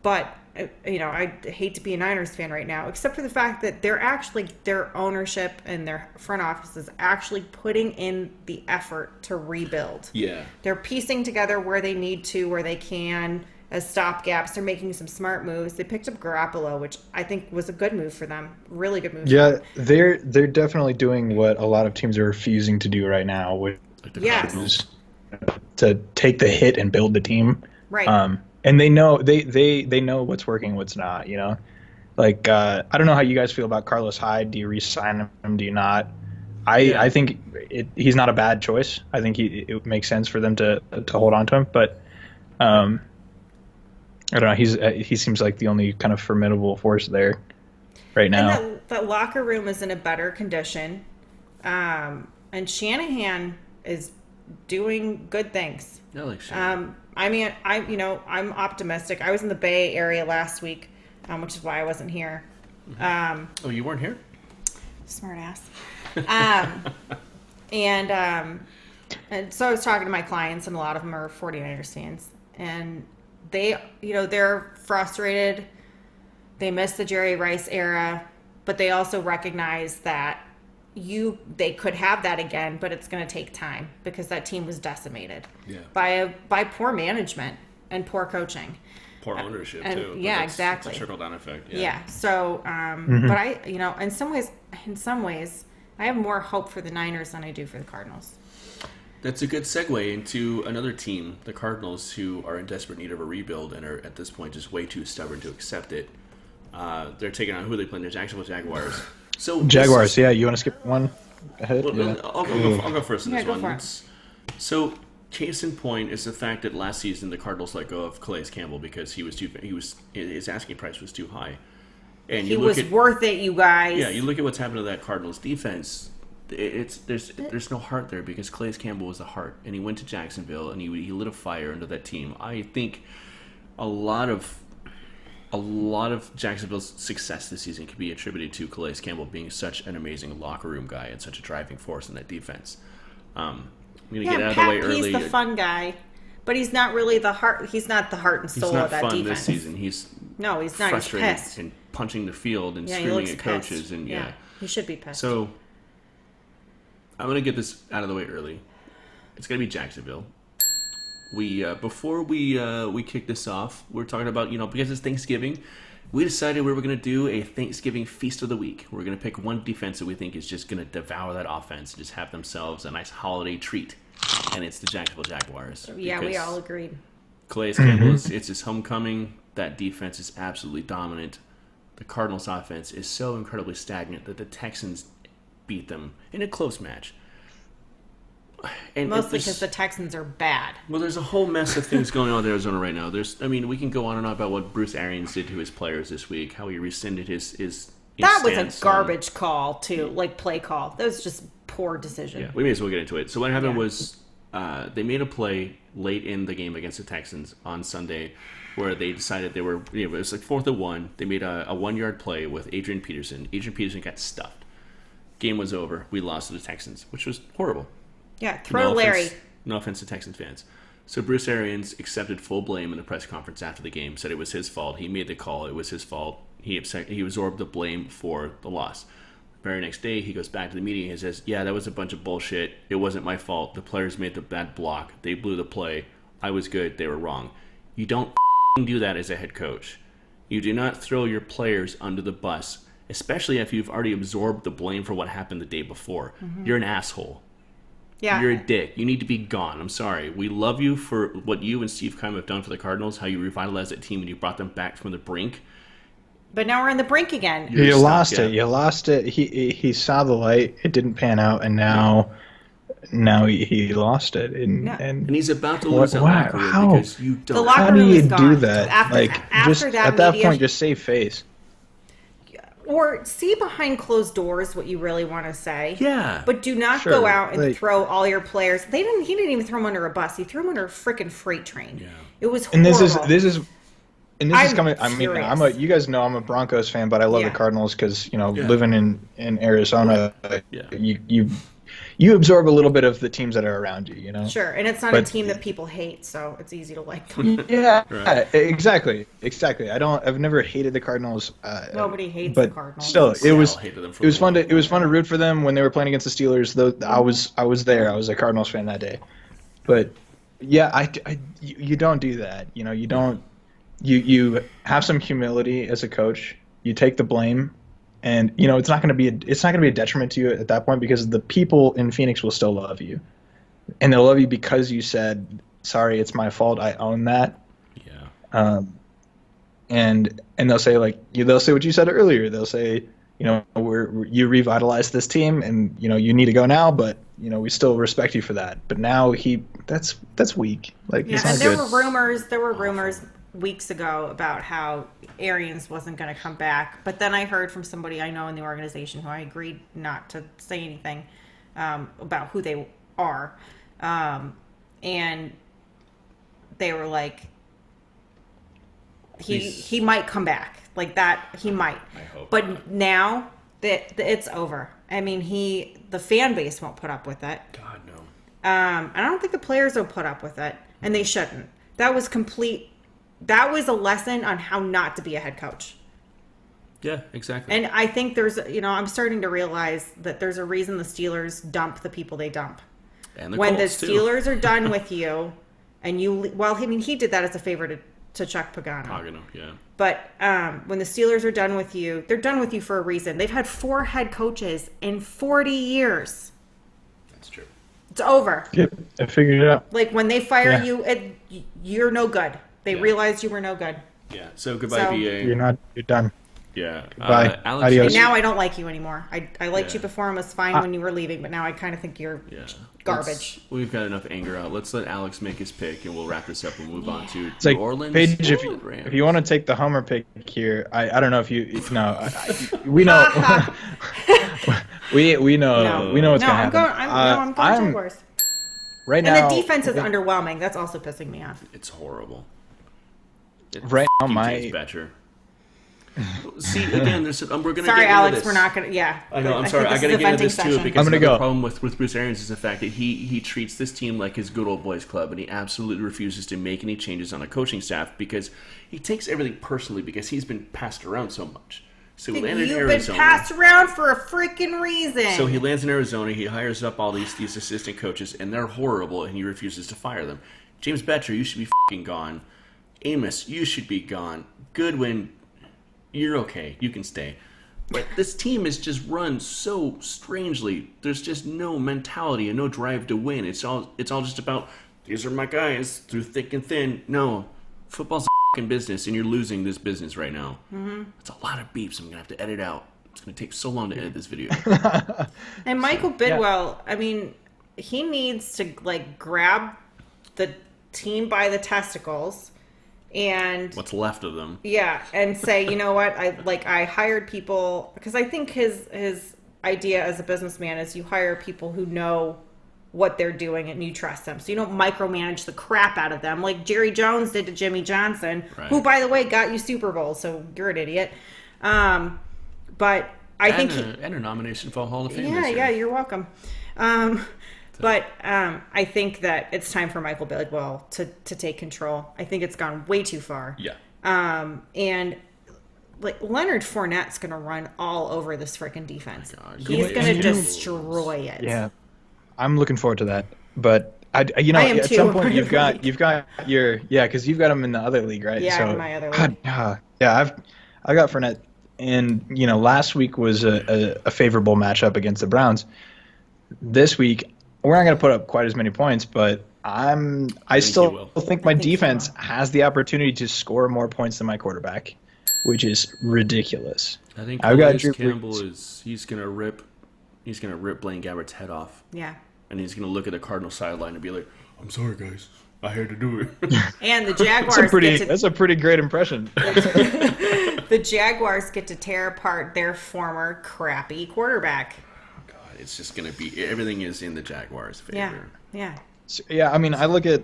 But I hate to be a Niners fan right now, except for the fact that their ownership and their front office is actually putting in the effort to rebuild. Yeah. They're piecing together where they need to, where they can, as stopgaps. They're making some smart moves. They picked up Garoppolo, which I think was a good move for them. Really good move. Yeah, they're definitely doing what a lot of teams are refusing to do right now, which Like the Yes. Cardinals. is to take the hit and build the team. Right. And they know they know what's working, what's not. You know, like I don't know how you guys feel about Carlos Hyde. Do you re-sign him? Do you not? I think he's not a bad choice. I think it makes sense for them to hold on to him, but I don't know. He seems like the only kind of formidable force there right now. And that locker room is in a better condition. And Shanahan is doing good things. I like Shanahan. I'm optimistic. I was in the Bay Area last week, which is why I wasn't here. Oh, you weren't here? Smart ass. And so I was talking to my clients, and a lot of them are 49ers fans, and they're frustrated. They miss the Jerry Rice era, but they also recognize that they could have that again, but it's going to take time because that team was decimated by poor management and poor coaching. Poor ownership, and, too. yeah, It's exactly. a trickle-down effect. Yeah. So, but I, in some ways, I have more hope for the Niners than I do for the Cardinals. That's a good segue into another team, the Cardinals, who are in desperate need of a rebuild and are at this point just way too stubborn to accept it. They're taking on who are they playing? The Jacksonville Jaguars. So Jaguars, yeah. You want to skip one ahead? Well, Yeah. I'll go first in Yeah, this go one. for it. So, case in point is the fact that last season the Cardinals let go of Calais Campbell because his asking price was too high. And He was worth it, you guys. Yeah, you look at what's happened to that Cardinals defense. There's no heart there because Calais Campbell was the heart, and he went to Jacksonville and he lit a fire under that team. I think a lot of Jacksonville's success this season can be attributed to Calais Campbell being such an amazing locker room guy and such a driving force in that defense. I'm going to get out of the way early. He's the fun guy, but he's not really the heart. He's not the heart and soul of that defense. He's not fun this season. He's not. frustrated He's pissed and punching the field and he screaming looks at pissed. coaches and he should be pissed. So I'm going to get this out of the way early. It's going to be Jacksonville. Before we kick this off, we're talking about, because it's Thanksgiving, we decided we were going to do a Thanksgiving feast of the week. We're going to pick one defense that we think is just going to devour that offense and just have themselves a nice holiday treat. And it's the Jacksonville Jaguars. Yeah, we all agreed. Calais Campbell, it's his homecoming. That defense is absolutely dominant. The Cardinals offense is so incredibly stagnant that the Texans beat them in a close match. And Mostly because the Texans are bad. Well, there's a whole mess of things going on in Arizona right now. We can go on and on about what Bruce Arians did to his players this week, how he rescinded his that was stance a garbage call, too, like play call. That was just poor decision. Yeah, we may as well get into it. So what happened was they made a play late in the game against the Texans on Sunday where they decided it was like 4th and 1. They made a 1-yard play with Adrian Peterson. Adrian Peterson got stuffed. Game was over. We lost to the Texans, which was horrible. Yeah, throw Larry. No offense to Texans fans. So Bruce Arians accepted full blame in the press conference after the game, said it was his fault. He made the call. It was his fault. He absorbed the blame for the loss. The very next day, he goes back to the meeting and says, that was a bunch of bullshit. It wasn't my fault. The players made the bad block. They blew the play. I was good. They were wrong. You don't do that as a head coach. You do not throw your players under the bus, especially if you've already absorbed the blame for what happened the day before. Mm-hmm. You're an asshole. Yeah. You're a dick. You need to be gone. I'm sorry. We love you for what you and Steve Keim have done for the Cardinals, how you revitalized that team and you brought them back from the brink. But now we're in the brink again. You lost it. You lost it. He saw the light. It didn't pan out, and now he lost it. And he's about to lose that locker room because you don't. The locker how do room you is gone. do that? After that at that point, just save face. Or see behind closed doors what you really want to say. Yeah. But do not go out and throw all your players. He didn't even throw them under a bus. He threw them under a freaking freight train. Yeah. It was horrible. And And this is I'm coming. I mean, furious. you guys know I'm a Broncos fan, but I love Yeah. the Cardinals because Yeah. living in Arizona, Yeah. you absorb a little bit of the teams that are around you. Sure, and it's not a But team that people hate, so it's easy to like them. yeah, Right. exactly. I've never hated the Cardinals. Nobody hates the but Cardinals. still, Seattle hated them for a while. it was fun to root for them when they were playing against the Steelers. Though I was there. I was a Cardinals fan that day. But yeah, you don't do that. You don't. You have some humility as a coach. You take the blame, and it's not going to be a detriment to you at that point because the people in Phoenix will still love you, and they'll love you because you said, "Sorry, it's my fault. I own that." Yeah. And they'll say they'll say what you said earlier. They'll say, you revitalized this team, and you need to go now, but we still respect you for that. But now that's weak. It's not and there good. were rumors weeks ago about how Arians wasn't going to come back, but then I heard from somebody I know in the organization who I agreed not to say anything about who they are, and they were like, he might come back, like that. He might. I hope. But now that it's over. I mean, the fan base won't put up with it. God no. I don't think the players will put up with it, and they shouldn't. That was a lesson on how not to be a head coach. Yeah, exactly. And I think there's, I'm starting to realize that there's a reason the Steelers dump the people they dump. And the When Colts, the too. Steelers are done with you, and he did that as a favor to Chuck Pagano. Pagano, yeah. But when the Steelers are done with you, they're done with you for a reason. They've had 4 head coaches in 40 years. That's true. It's over. Yep, I figured it out. Like when they fire Yeah. you, you're no good. They Yeah. realized you were no good. Yeah. So goodbye, So- BA. You're done. Yeah. Goodbye. Alex, Adios. And now I don't like you anymore. I liked you Yeah. before and was fine when you were leaving, but now I kind of think you're garbage. We've got enough anger out. Let's let Alex make his pick, and we'll wrap this up and move on to It's like New Orleans. Paige, and the Rams. if you want to take the Homer pick here, I don't know if we know we know what's No, gonna I'm going. happen. I'm going Jaguars. Right And now. the defense is underwhelming. That's also pissing me off. It's horrible. Right now, James Betcher. See, again, we're going to Sorry, get into Alex. this. We're not going to. Yeah. I know. I'm think sorry. I this got to is a get into venting this too session. because I'm gonna another go. problem with Bruce Arians is the fact that he treats this team like his good old boys club, and he absolutely refuses to make any changes on the coaching staff because he takes everything personally because he's been passed around so much. So he landed in You've been Arizona. passed around for a freaking reason. So he lands in Arizona. He hires up all these assistant coaches, and they're horrible, and he refuses to fire them. James Betcher, you should be fucking gone. Amos, you should be gone. Goodwin, you're okay. You can stay. But this team is just run so strangely. There's just no mentality and no drive to win. It's all just about, these are my guys through thick and thin. No, football's a fucking business, and you're losing this business right now. Mm-hmm. It's a lot of beeps. I'm going to have to edit out. It's going to take so long to edit this video. And Michael Bidwell, I mean, he needs to grab the team by the testicles and What's left of them. yeah, and say, you know what, I hired people because I think his idea as a businessman is you hire people who know what they're doing and you trust them. So you don't micromanage the crap out of them like Jerry Jones did to Jimmy Johnson, Right. who by the way got you Super Bowl, so you're an idiot. But I think and a nomination for Hall of Fame. yeah, this year. yeah, you're welcome. But I think that it's time for Michael Bidwell to take control. I think it's gone way too far. Yeah. And Leonard Fournette's going to run all over this freaking defense. Oh God. He's Yeah. going to Yeah. destroy it. Yeah, I'm looking forward to that. But I am at too. some point you've got your because you've got him in the other league, right? Yeah, so, in my other God, league. yeah, I got Fournette, and last week was a favorable matchup against the Browns. This week we're not going to put up quite as many points, but I still think my I think you defense will. has the opportunity to score more points than my quarterback, which is ridiculous. I think I've got Calais Drew Campbell Brees. he's gonna rip Blaine Gabbert's head off, Yeah. and he's gonna look at the Cardinal sideline and be like, "I'm sorry, guys, I had to do it." And the Jaguars That's a pretty great impression. the Jaguars get to tear apart their former crappy quarterback. God, it's just gonna be everything is in the Jaguars' favor. Yeah. So, yeah, I mean, I look at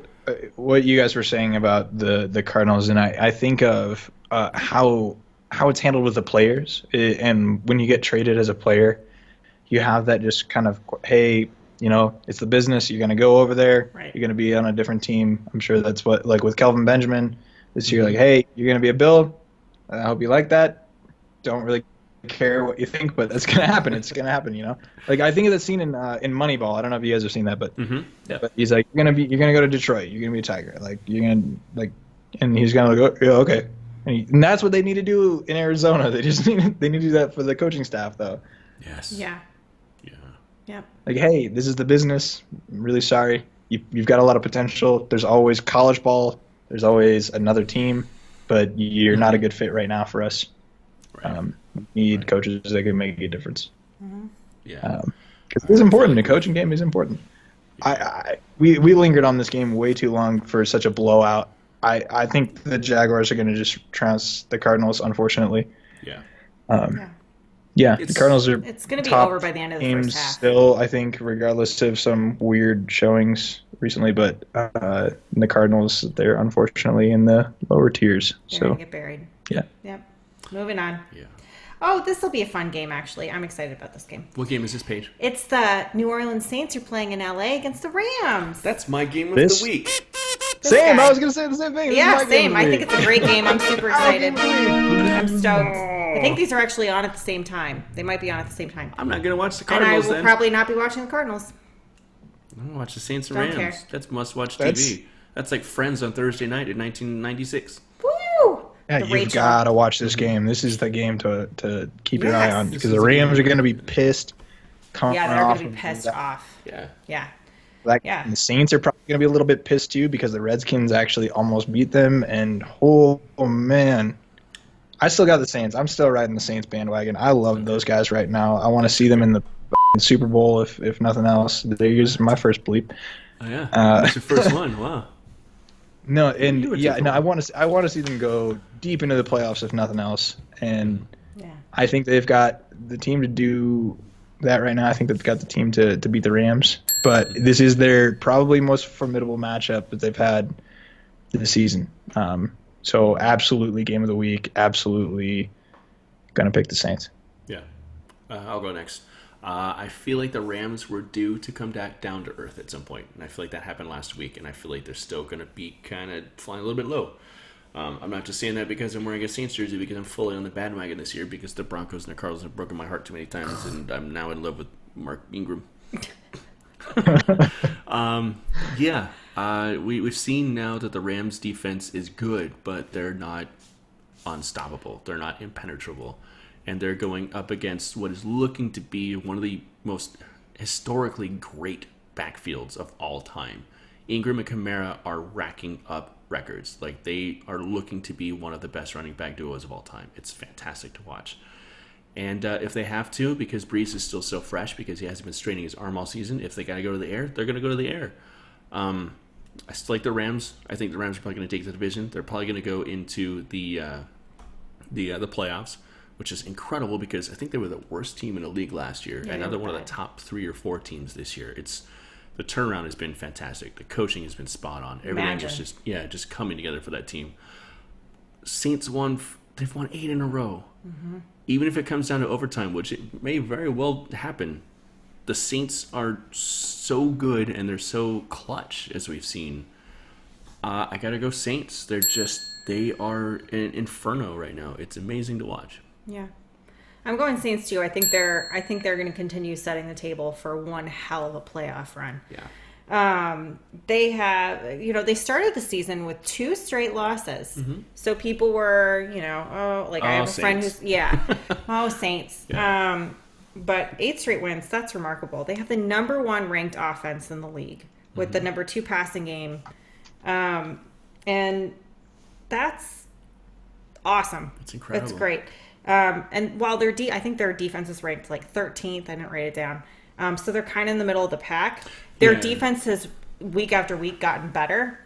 what you guys were saying about the Cardinals, and I think of how it's handled with the players. And when you get traded as a player, you have that just kind of, hey, it's the business. You're going to go over there. Right. You're going to be on a different team. I'm sure that's what, like with Kelvin Benjamin this year, like, hey, you're going to be a Bill. I hope you like that. Don't really care what you think, but that's going to happen. It's going to happen, Like I think of the scene in Moneyball. I don't know if you guys have seen that, but Yeah. but he's like, you're gonna go to Detroit. You're gonna be a Tiger. Like you're gonna and he's gonna go, yeah, okay. And that's what they need to do in Arizona. They need to do that for the coaching staff, though. Yes. Yeah. Yeah. Yep. Like, hey, this is the business. I'm really sorry. You've got a lot of potential. There's always college ball. There's always another team, but you're not a good fit right now for us. Right. We need coaches that can make a difference. Yeah. Because it's important. The coaching game is important. We lingered on this game way too long for such a blowout. I think the Jaguars are going to just trounce the Cardinals, unfortunately. Yeah. Yeah, the Cardinals are. It's going to be top over by the end of the teams first half. still, I think, regardless of some weird showings recently. But the Cardinals, they're unfortunately in the lower tiers. They're So going to get buried. yeah. Yep. Moving on. Yeah. Oh, this will be a fun game, actually. I'm excited about this game. What game is this, Paige? It's the New Orleans Saints who are playing in LA against the Rams. That's my game of This- the week. Same. guy. I was going to say the same thing. This is Yeah, my game same. of the I think week. it's a great game. I'm super excited. I'm stoked. Oh. I think these are actually on at the same time. They might be on at the same time. I'm not gonna watch the And I Cardinals will then. probably not be watching the Cardinals. I'm gonna watch the Saints and Don't Rams. care. That's must-watch That's- TV. That's like Friends on Thursday night in 1996. Woo! Yeah, The you've Rachel. got to watch this game. This is the game to keep your eye Yes. on This because is the the game. Rams are going to be pissed. Yeah, they're going to be of pissed that. off. Yeah. Yeah. And the Saints are probably going to be a little bit pissed too because the Redskins actually almost beat them. And oh man, I still got the Saints. I'm still riding the Saints bandwagon. I love those guys right now. I want to see them in the Super Bowl if nothing else. There's my first bleep. Oh yeah. That's your first one. Wow. No, You and were yeah, too no, cool. I want to see them go deep into the playoffs if nothing else. And Yeah. I think they've got the team to do that right now. I think they've got the team to beat the Rams. But this is their probably most formidable matchup that they've had this season. So absolutely game of the week. Absolutely going to pick the Saints. Yeah. I'll go next. I feel like the Rams were due to come back down to earth at some point, and I feel like that happened last week, and I feel like they're still going to be kind of flying a little bit low. I'm not just saying that because I'm wearing a Saints jersey, because I'm fully on the bandwagon this year because the Broncos and the Cardinals have broken my heart too many times, and I'm now in love with Mark Ingram. We've seen now that the Rams defense is good, but they're not unstoppable. They're not impenetrable. And they're going up against what is looking to be one of the most historically great backfields of all time. Ingram and Kamara are racking up records. Like, they are looking to be one of the best running back duos of all time. It's fantastic to watch. And if they have to, because Brees is still so fresh, because he hasn't been straining his arm all season, if they got to go to the air, they're going to go to the air. I still like the Rams. I think the Rams are probably going to take the division. They're probably going to go into the playoffs, which is incredible because I think they were the worst team in the league last year, Yeah, and now they're one of the bad. top 3 or 4 teams this year. The turnaround has been fantastic. The coaching has been spot on. Everything is Imagine. just coming together for that team. Saints they've won 8 in a row. Mm-hmm. Even if it comes down to overtime, which it may very well happen, the Saints are so good and they're so clutch, as we've seen. I gotta go Saints. They are an inferno right now. It's amazing to watch. Yeah. I'm going Saints too. I think they're going to continue setting the table for one hell of a playoff run. Yeah. They have, they started the season with 2 straight losses. Mm-hmm. So people were, I have a friend Saints. who's, Saints. Yeah. But 8 straight wins, that's remarkable. They have the number 1 ranked offense in the league with the number 2 passing game. And that's awesome. It's incredible. It's great. And while I think their defense is ranked like 13th, I didn't write it down. So they're kind of in the middle of the pack. Their Yeah. defense has week after week gotten better.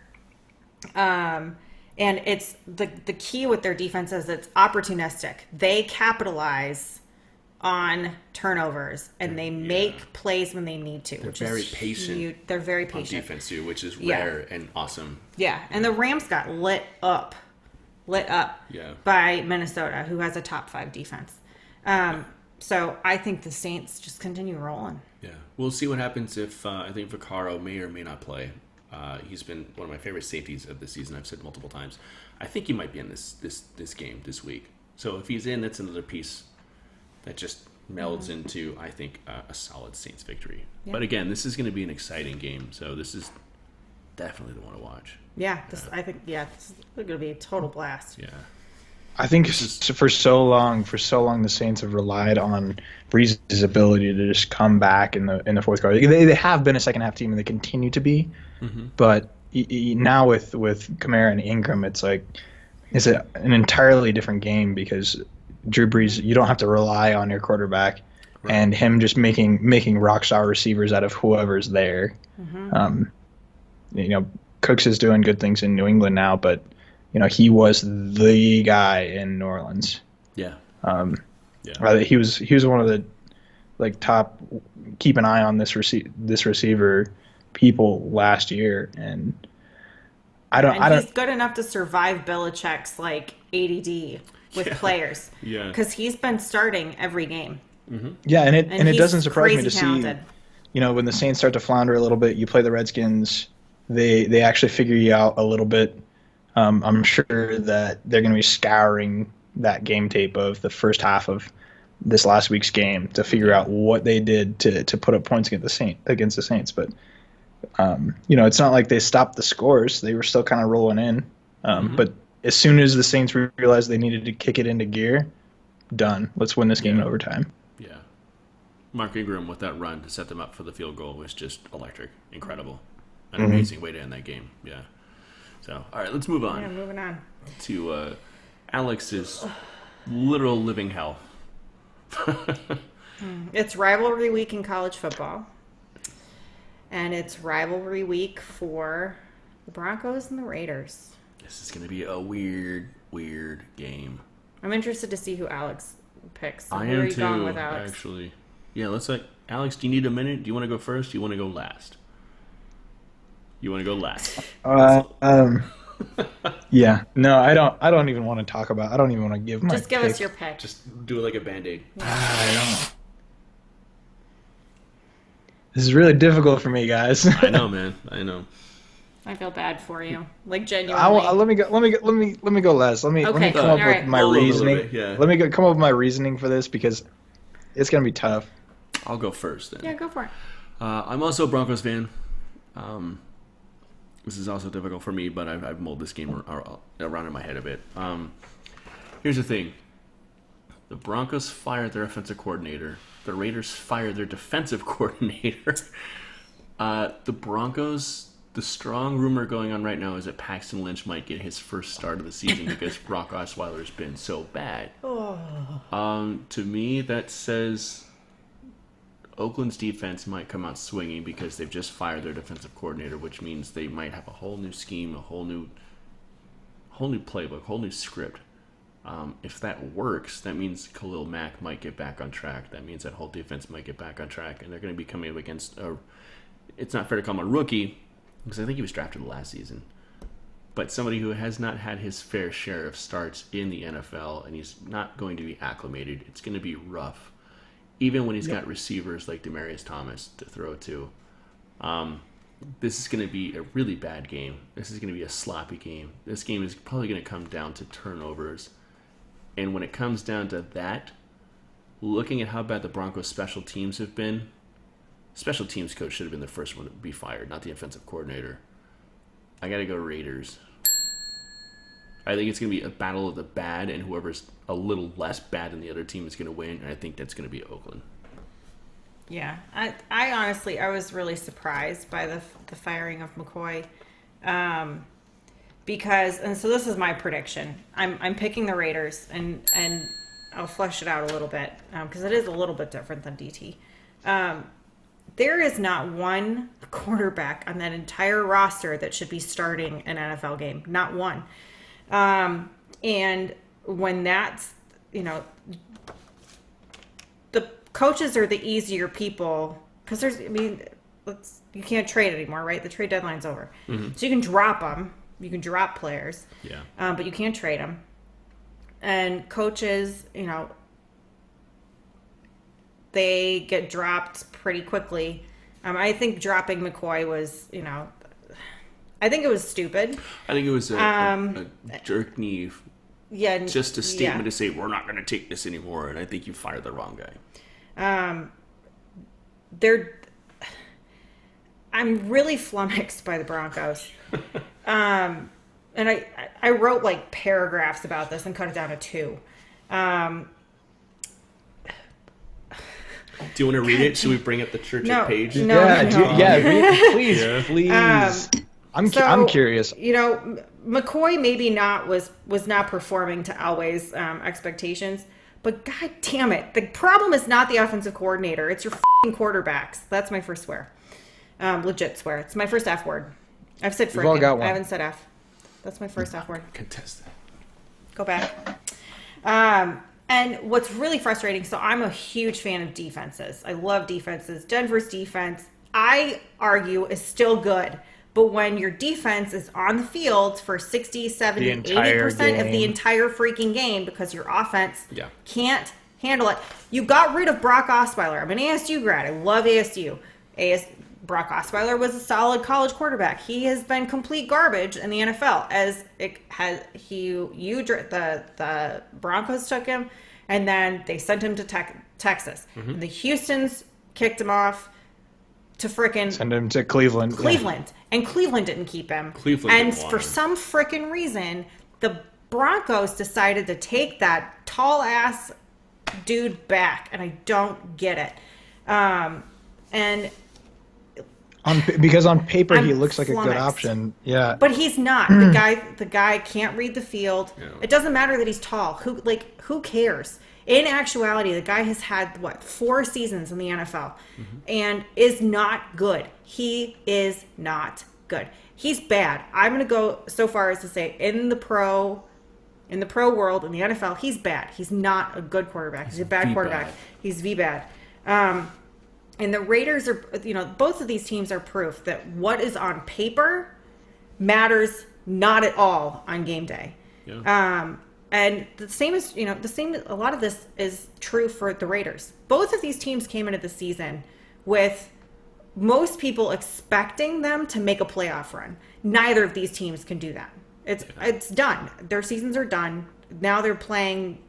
And it's the key with their defense is it's opportunistic. They capitalize on turnovers, and they make plays when they need to. They're very patient. They're very on patient. defense too, which is rare and awesome. Yeah, and the Rams got lit up by Minnesota, who has a top 5 defense. So I think the Saints just continue rolling. Yeah, we'll see what happens if I think Vaccaro may or may not play. He's been one of my favorite safeties of the season. I've said multiple times. I think he might be in this game this week. So if he's in, that's another piece that just melds into, I think, a solid Saints victory. Yeah. But again, this is going to be an exciting game. So this is definitely the one to watch. Yeah, I think this is going to be a total blast. Yeah. I think for so long the Saints have relied on Breeze's ability to just come back in the fourth quarter. They have been a second half team and they continue to be, but now with Kamara and Ingram, it's an entirely different game because Drew Brees, you don't have to rely on your quarterback, and him just making rock star receivers out of whoever's there. Cooks is doing good things in New England now, but he was the guy in New Orleans. Yeah. He was one of the top keep an eye on this receiver people last year, and he's good enough to survive Belichick's ADD with players. Yeah. Because he's been starting every game. Yeah, and it doesn't surprise me to talented. See, when the Saints start to flounder a little bit, you play the Redskins, they actually figure you out a little bit. I'm sure that they're going to be scouring that game tape of the first half of this last week's game to figure out what they did to put up points against the Saints. But it's not like they stopped the scores; they were still kind of rolling in. But as soon as the Saints realized they needed to kick it into gear, done. Let's win this game in overtime. Yeah, Mark Ingram with that run to set them up for the field goal was just electric, incredible, an amazing way to end that game. Yeah. So, all right, let's move on. Yeah, moving on to Alex's literal living hell. It's rivalry week in college football, and it's rivalry week for the Broncos and the Raiders. This is going to be a weird game. I'm interested to see who Alex picks. I am too, going with Alex? Actually. Yeah, let's Alex, do you need a minute? Do you want to go first? Do you want to go last? You want to go last? Yeah. No, I don't even want to talk about. I don't even want to give my. Just give us your pick. Just do it like a Band-Aid. I don't. This is really difficult for me, guys. I know, man. I know. I feel bad for you. Genuinely. Let me go last. Let me come up with my reasoning. Let me come up with my reasoning for this because it's gonna be tough. I'll go first then. Yeah, go for it. I'm also a Broncos fan. This is also difficult for me, but I've molded this game around in my head a bit. Here's the thing. The Broncos fired their offensive coordinator. The Raiders fired their defensive coordinator. The Broncos, the strong rumor going on right now is that Paxton Lynch might get his first start of the season because Brock Osweiler's been so bad. To me, that says Oakland's defense might come out swinging because they've just fired their defensive coordinator, which means they might have a whole new scheme, a whole new playbook, whole new script. If that works, that means Khalil Mack might get back on track. That means that whole defense might get back on track, and they're going to be coming up against it's not fair to call him a rookie because I think he was drafted last season, but somebody who has not had his fair share of starts in the NFL, and he's not going to be acclimated. It's going to be rough. Even when he's got receivers like Demaryius Thomas to throw to. This is going to be a really bad game. This is going to be a sloppy game. This game is probably going to come down to turnovers. And when it comes down to that, looking at how bad the Broncos' special teams have been, special teams coach should have been the first one to be fired, not the offensive coordinator. I got to go Raiders. I think it's going to be a battle of the bad, and whoever's a little less bad than the other team is going to win, and I think that's going to be Oakland. Yeah. I honestly, I was really surprised by the firing of McCoy because, and so this is my prediction. I'm picking the Raiders, and I'll flesh it out a little bit because it is a little bit different than DT. There is not one quarterback on that entire roster that should be starting an NFL game. Not one. And when that's, the coaches are the easier people because you can't trade anymore, right? The trade deadline's over. So you can drop them. You can drop players. Yeah. But you can't trade them. And coaches, they get dropped pretty quickly. I think dropping McCoy was, I think it was stupid. I think it was a jerk knee. Yeah. Just a statement to say, we're not going to take this anymore. And I think you fired the wrong guy. I'm really flummoxed by the Broncos. And I wrote like paragraphs about this and cut it down to 2. Do you want to read it? Should we bring up the church page? No, read it, please, please. I'm curious. McCoy maybe was not performing to Elway's expectations, but god damn it, the problem is not the offensive coordinator. It's your f***ing quarterbacks. That's my first swear. Legit swear. It's my first F word. I've said We've all got one. I haven't said F. That's my first F word. Contest that. Go back. And what's really frustrating, so I'm a huge fan of defenses. I love defenses. Denver's defense, I argue, is still good. But when your defense is on the field for 60, 70, 80% of the entire freaking game because your offense can't handle it. You got rid of Brock Osweiler. I'm an ASU grad. I love ASU. Brock Osweiler was a solid college quarterback. He has been complete garbage in the NFL as it has. The Broncos took him, and then they sent him to Texas. And the Houstons kicked him off to send him to Cleveland. And Cleveland didn't keep him. And for some freaking reason, the Broncos decided to take that tall ass dude back, and I don't get it. Because on paper he looks like flummoxed. a good option. Yeah. But he's not. The guy can't read the field. Yeah. It doesn't matter that he's tall. Who cares? In actuality, the guy has had 4 seasons in the NFL and is not good. He is not good. He's bad. I'm going to go so far as to say in the pro world, in the NFL, he's bad. He's not a good quarterback. He's a bad quarterback. He's V-bad. And the Raiders are, both of these teams are proof that what is on paper matters not at all on game day. Yeah. And the same is, a lot of this is true for the Raiders. Both of these teams came into the season with most people expecting them to make a playoff run. Neither of these teams can do that. It's done. Their seasons are done. Now they're playing,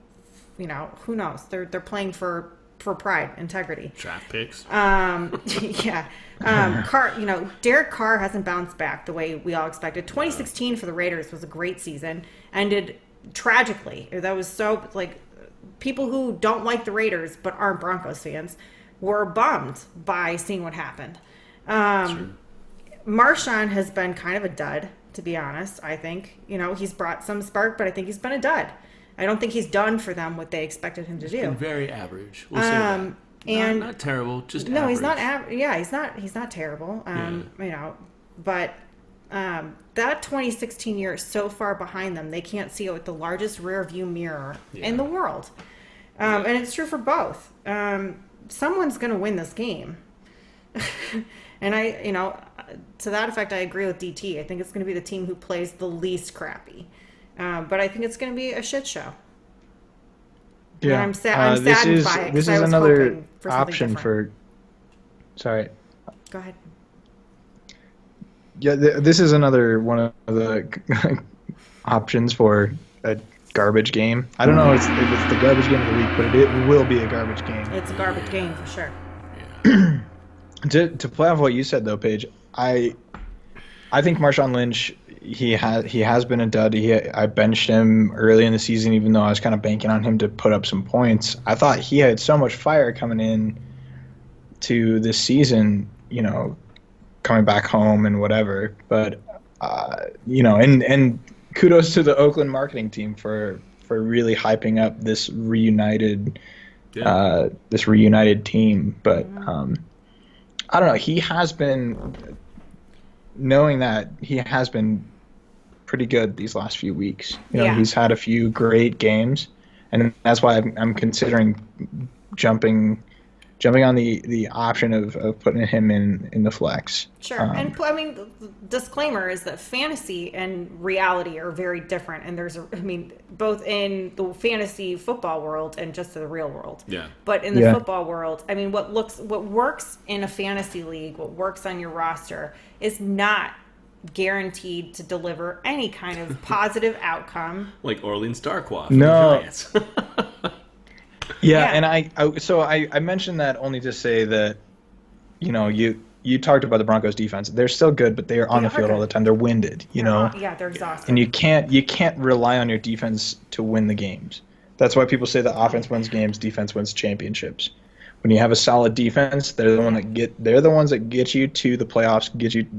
who knows? They're playing for pride, integrity. Draft picks. Yeah. Derek Carr hasn't bounced back the way we all expected. 2016 for the Raiders was a great season. Ended tragically. That was so, people who don't like the Raiders but aren't Broncos fans were bummed by seeing what happened. Marshawn has been kind of a dud, to be honest, I think. He's brought some spark, but I think he's been a dud. I don't think he's done for them what they expected him to do. Been very average. We'll say that. And not terrible, just no, average. He's not. He's not terrible. But that 2016 year is so far behind them, they can't see it with the largest rear view mirror in the world. And it's true for both. Someone's going to win this game. And to that effect, I agree with DT. I think it's going to be the team who plays the least crappy. But I think it's going to be a shit show. Yeah, and I'm saddened by it. This is another option for. Sorry. Go ahead. Yeah, this is another one of the options for a garbage game. I don't know if it's the garbage game of the week, but it will be a garbage game. It's a garbage game for sure. Yeah. To play off what you said, though, Paige, I think Marshawn Lynch, he has been a dud. I benched him early in the season, even though I was kind of banking on him to put up some points. I thought he had so much fire coming in to this season, coming back home and whatever. But and kudos to the Oakland marketing team for really hyping up this reunited team. But I don't know. He has been, knowing that, he has been pretty good these last few weeks. He's had a few great games, and that's why I'm considering jumping jumping on the option of putting him in the flex. Sure. And I mean, the disclaimer is that fantasy and reality are very different. And both in the fantasy football world and just the real world. Yeah. But in the football world, I mean, what works in a fantasy league, what works on your roster is not guaranteed to deliver any kind of positive outcome. Like Orleans Darkwa. No. The Giants. Yeah, and I mentioned that only to say that, you talked about the Broncos defense. They're still good, but they are on the field all the time. They're winded, know. Yeah, they're exhausted. And you can't rely on your defense to win the games. That's why people say the offense wins games, defense wins championships. When you have a solid defense, they're the ones that get you to the playoffs.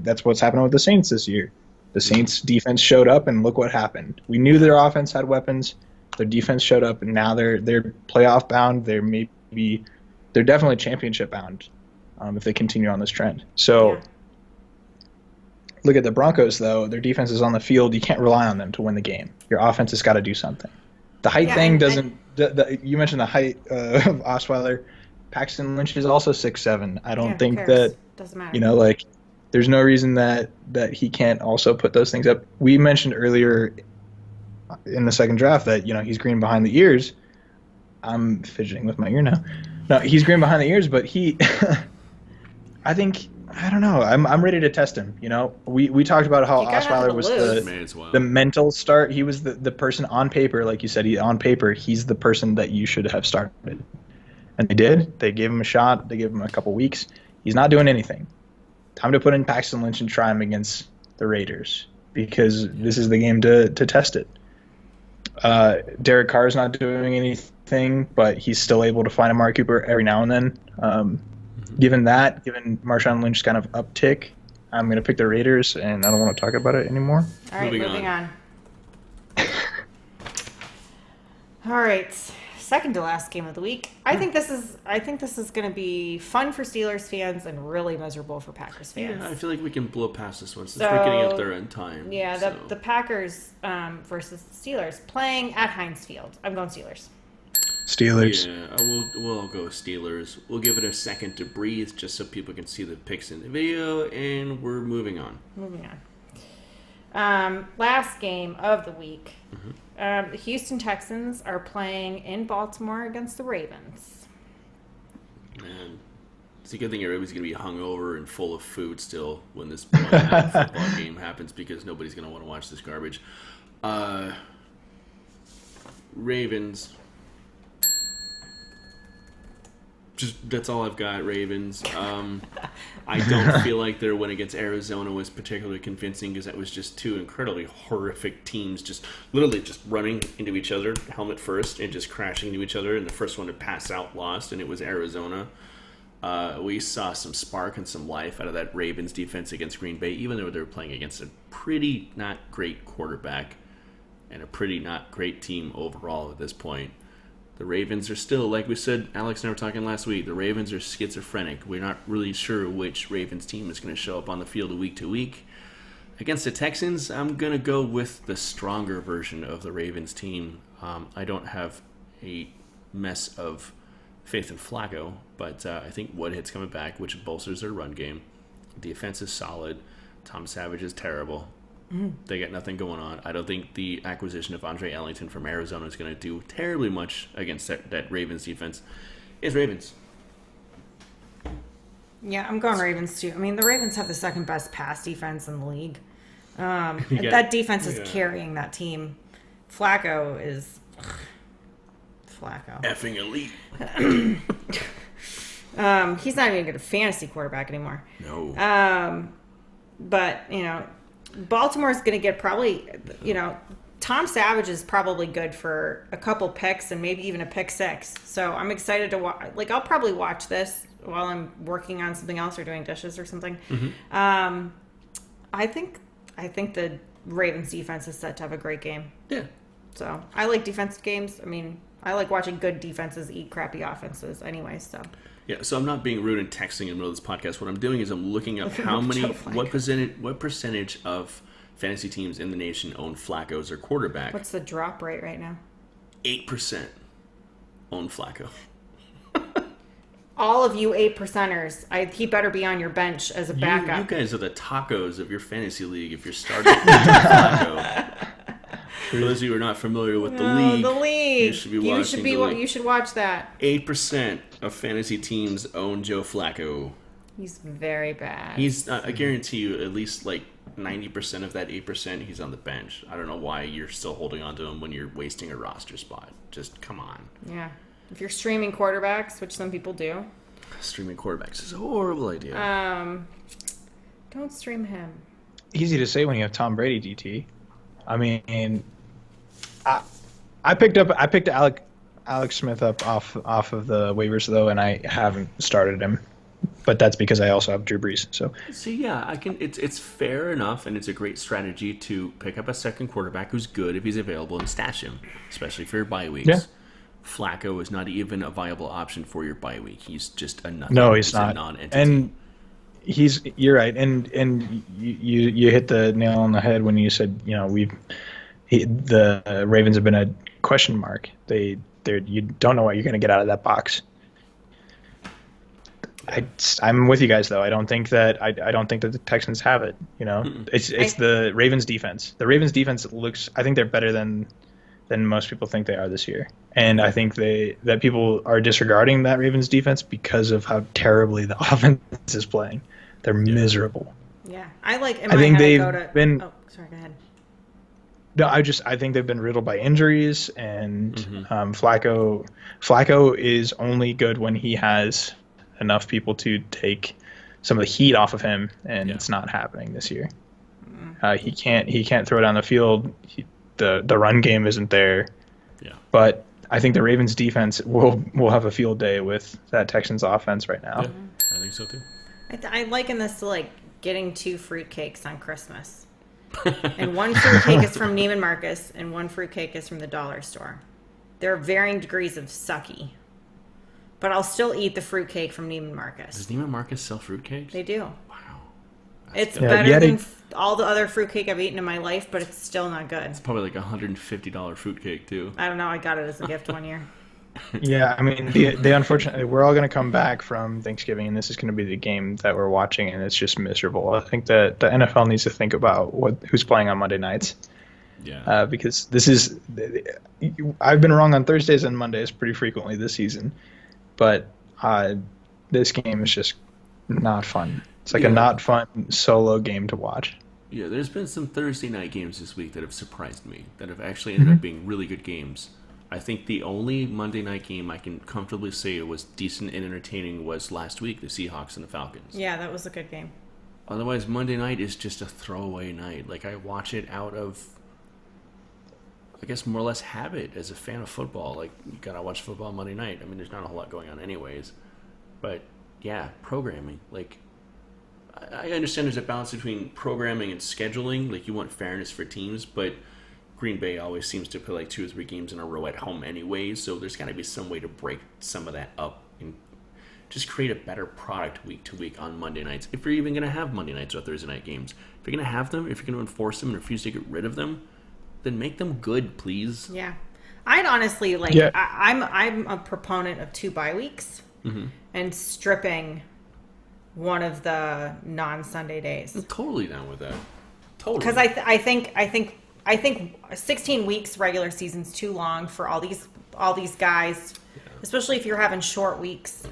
That's what's happening with the Saints this year. The Saints defense showed up, and look what happened. We knew their offense had weapons. Their defense showed up, and now they're playoff bound. They're definitely championship bound if they continue on this trend. So, Look at the Broncos though. Their defense is on the field. You can't rely on them to win the game. Your offense has got to do something. The height thing doesn't. You mentioned the height of Osweiler. Paxton Lynch is also 6'7". I don't think that doesn't matter. There's no reason that he can't also put those things up. We mentioned earlier in the second draft that he's green behind the ears. I'm fidgeting with my ear now. No, he's green behind the ears, but he I don't know. I'm ready to test him. We talked about how Osweiler was the mental start. He was the person on paper, like you said. He's the person that you should have started, and they did. They gave him a shot. They gave him a couple weeks. He's not doing anything. Time to put in Paxton Lynch and try him against the Raiders because this is the game to test it. Derek Carr's not doing anything, but he's still able to find Amari Cooper every now and then. Given Marshawn Lynch's kind of uptick, I'm going to pick the Raiders, and I don't want to talk about it anymore. All right, moving on. All right, second to last game of the week. I think this is going to be fun for Steelers fans and really miserable for Packers fans. Yeah, I feel like we can blow past this one since we're getting up there in time. Yeah, the Packers versus the Steelers playing at Heinz Field. I'm going Steelers. Steelers. Yeah, we'll go Steelers. We'll give it a second to breathe just so people can see the picks in the video, and we're moving on. Last game of the week. The Houston Texans are playing in Baltimore against the Ravens. Man, it's a good thing everybody's going to be hungover and full of food still when this football game happens because nobody's going to want to watch this garbage. Ravens. That's all I've got, Ravens. I don't feel like their win against Arizona was particularly convincing because that was just two incredibly horrific teams just literally just running into each other, helmet first, and just crashing into each other. And the first one to pass out lost, and it was Arizona. We saw some spark and some life out of that Ravens defense against Green Bay, even though they were playing against a pretty not great quarterback and a pretty not great team overall at this point. The Ravens are still, like we said, Alex and I were talking last week, the Ravens are schizophrenic. We're not really sure which Ravens team is going to show up on the field week to week. Against the Texans, I'm going to go with the stronger version of the Ravens team. I don't have a mess of faith in Flacco, but I think Woodhead's coming back, which bolsters their run game. The offense is solid. Tom Savage is terrible. They got nothing going on. I don't think the acquisition of Andre Ellington from Arizona is going to do terribly much against that Ravens defense. It's Ravens. Yeah, I'm going Ravens too. I mean, the Ravens have the second best pass defense in the league. That defense is carrying that team. Flacco is Flacco. Effing elite. He's not even a good fantasy quarterback anymore. No. But, Baltimore's going to get probably, Tom Savage is probably good for a couple picks and maybe even a pick six. So I'm excited to watch. Like, I'll probably watch this while I'm working on something else or doing dishes or something. I think the Ravens defense is set to have a great game. Yeah. So I like defensive games. I mean, I like watching good defenses eat crappy offenses anyway, so. Yeah, so I'm not being rude and texting in the middle of this podcast. What I'm doing is I'm looking up what percentage of fantasy teams in the nation own Flacco as their quarterback. What's the drop rate right now? 8% own Flacco. all of you 8%ers, he better be on your bench as a backup. You guys are the tacos of your fantasy league if you're starting Flacco. For those of you who are not familiar with the league, you should be watching the league. You should watch that. 8% of fantasy teams own Joe Flacco. He's very bad. I guarantee you, at least like 90% of that 8%, he's on the bench. I don't know why you're still holding on to him when you're wasting a roster spot. Just come on. Yeah. If you're streaming quarterbacks, which some people do. Streaming quarterbacks is a horrible idea. Don't stream him. Easy to say when you have Tom Brady, DT. I mean, I picked Alex Smith up off of the waivers though, and I haven't started him. But that's because I also have Drew Brees. So yeah, I can. It's fair enough, and it's a great strategy to pick up a second quarterback who's good if he's available and stash him, especially for your bye weeks. Yeah. Flacco is not even a viable option for your bye week. He's just a nothing. No, he's not. A non-entity. And you're right, and you hit the nail on the head when you said the Ravens have been a question mark. You don't know what you're going to get out of that box. I'm with you guys though. I don't think that the Texans have it. It's the Ravens defense. The Ravens defense looks. I think they're better than most people think they are this year, and I think that people are disregarding that Ravens defense because of how terribly the offense is playing. They're miserable. Yeah, I think they've been. Oh, sorry. Go ahead. No, I think they've been riddled by injuries, and Flacco is only good when he has enough people to take some of the heat off of him, and it's not happening this year. He can't throw down the field. The run game isn't there. Yeah. But I think the Ravens defense will have a field day with that Texans offense right now. Yeah, I think so too. I liken this to like getting 2 fruitcakes on Christmas. And one fruitcake is from Neiman Marcus and one fruitcake is from the dollar store. There are varying degrees of sucky. But I'll still eat the fruitcake from Neiman Marcus. Does Neiman Marcus sell fruitcakes? They do. Wow. It's better than all the other fruitcake I've eaten in my life, but it's still not good. It's probably like a $150 fruitcake too. I don't know. I got it as a gift one year. Yeah, I mean, the unfortunately, we're all going to come back from Thanksgiving, and this is going to be the game that we're watching, and it's just miserable. I think that the NFL needs to think about who's playing on Monday nights. Yeah. Because I've been wrong on Thursdays and Mondays pretty frequently this season, but this game is just not fun. It's like a not fun solo game to watch. Yeah, there's been some Thursday night games this week that have surprised me, that have actually ended up being really good games. I think the only Monday night game I can comfortably say was decent and entertaining was last week, the Seahawks and the Falcons. Yeah, that was a good game. Otherwise, Monday night is just a throwaway night. Like, I watch it out of, I guess, more or less habit as a fan of football. Like, you gotta watch football Monday night. I mean, there's not a whole lot going on anyways. But, yeah, programming. Like, I understand there's a balance between programming and scheduling. Like, you want fairness for teams, but Green Bay always seems to play like 2 or 3 games in a row at home anyways, so there's got to be some way to break some of that up and just create a better product week to week on Monday nights. If you're even going to have Monday nights or Thursday night games, if you're going to have them, if you're going to enforce them and refuse to get rid of them, then make them good, please. Yeah, I'd honestly like. Yeah. I'm a proponent of 2 bye weeks and stripping one of the non-Sunday days. I'm totally down with that. Totally. Because I think 16 weeks regular season's too long for all these guys, especially if you're having short weeks.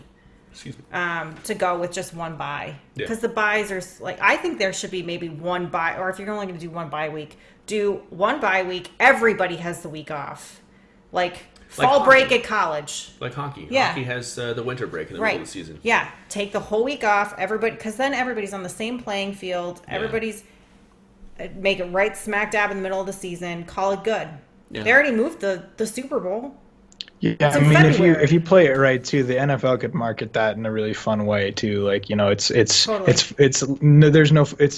To go with just one bye, because the byes are like, I think there should be maybe one bye, or if you're only going to do one bye week, do one bye week. Everybody has the week off, like fall break at college, like hockey. Yeah, hockey has the winter break in the middle of the season. Yeah, take the whole week off, everybody, because then everybody's on the same playing field. Everybody's make it right smack dab in the middle of the season. Call it good. Yeah. They already moved the Super Bowl. Yeah, I mean, February. if you play it right too, the NFL could market that in a really fun way too. Like, it's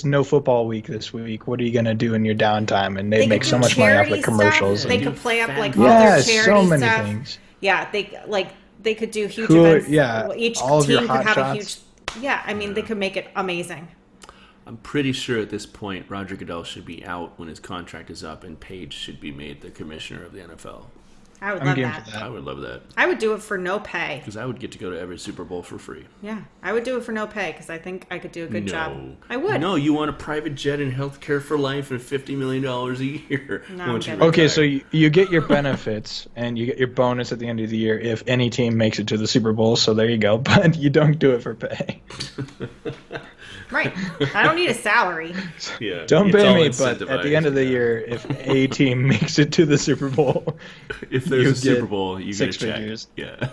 no football week this week. What are you gonna do in your downtime? And they make so much money off the commercials. They could play up like all their charity so many stuff. Things. Yeah, they could do huge events. Yeah, each all team of your could have shots. a huge. Yeah, I mean, they could make it amazing. I'm pretty sure at this point Roger Goodell should be out when his contract is up, and Page should be made the commissioner of the NFL. I would I'm love game that. for that. I would love that I would do it for no pay. because I would get to go to every Super Bowl for free. Yeah, I would do it for no pay because I think I could do a good job. I would. No, you want a private jet and health care for life and $50 million a year. No, I'm once you good. Okay, retire. so you get your benefits and you get your bonus at the end of the year if any team makes it to the Super Bowl. So there you go. But you don't do it for pay. Right. I don't need a salary. Yeah, Don't it's pay all me, but at the end of the incentivized, year, if a team makes it to the Super Bowl, if there's you a Super get Bowl, you six get a check. figures. Yeah.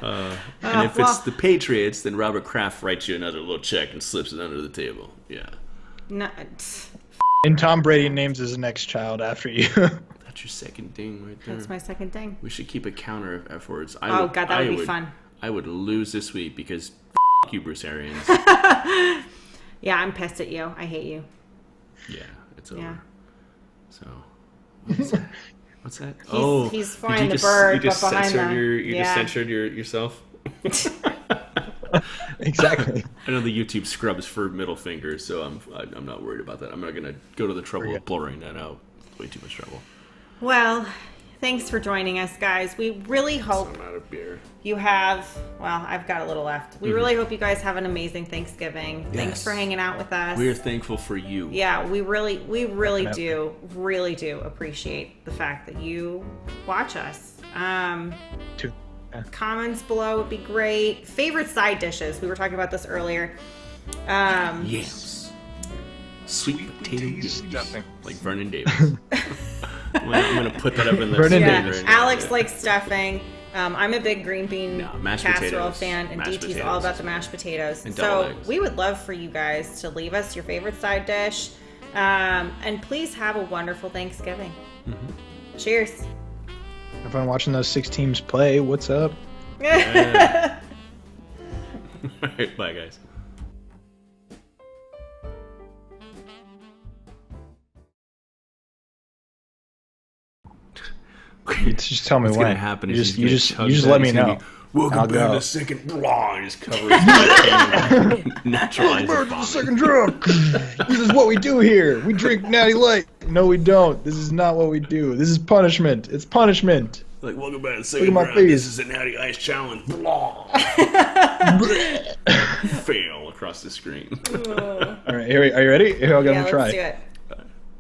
And if it's the Patriots, then Robert Kraft writes you another little check and slips it under the table. Yeah. No, and Tom Brady names his next child after you. That's your second ding right there. that's my second thing. We should keep a counter of F words. Oh, God, that would be fun. I would lose this week because you, Bruce Arians. Yeah, I'm pissed at you. I hate you. Yeah, it's over. Yeah. So, what's that? Oh, he's did flying you the just, bird, you just but behind censored the- you yeah. just censored yourself. Exactly. I know the YouTube scrubs for middle fingers, so I'm not worried about that. I'm not gonna go to the trouble of blurring that out. Way too much trouble. Well, thanks for joining us, guys. We really hope I'm out of beer. you have, well, I've got a little left. We really hope you guys have an amazing Thanksgiving. Thanks Yes. for hanging out with us. We're thankful for you. Yeah, we really Definitely. do appreciate the fact that you watch us. Two. Comments below would be great. Favorite side dishes. We were talking about this earlier. Yams. Sweet potato yams. Stuffing. Like Vernon Davis. I'm gonna put that up in the Vernon screen Davis. right now. Alex Yeah. likes stuffing. I'm a big green bean No, mashed casserole potatoes. fan, and Mashed DT's all potatoes. about the mashed potatoes. And double So eggs. we would love for you guys to leave us your favorite side dish, and please have a wonderful Thanksgiving. Cheers. Have fun watching those 6 teams play. What's up? Yeah. All right, bye guys. You just tell me What's when. gonna happen You is just let me know. Welcome I'll back go. to the second blah, and just cover his butt. Naturalize his vomit. Second drunk. This is what we do here. We drink Natty Light. No, we don't. This is not what we do. This is punishment. It's punishment. Like, welcome back to the second my round. face. This is a Natty Ice Challenge. Blah. Fail across the screen. All right, here. Are you ready? Here, I'm Yeah, gonna try. let's do it.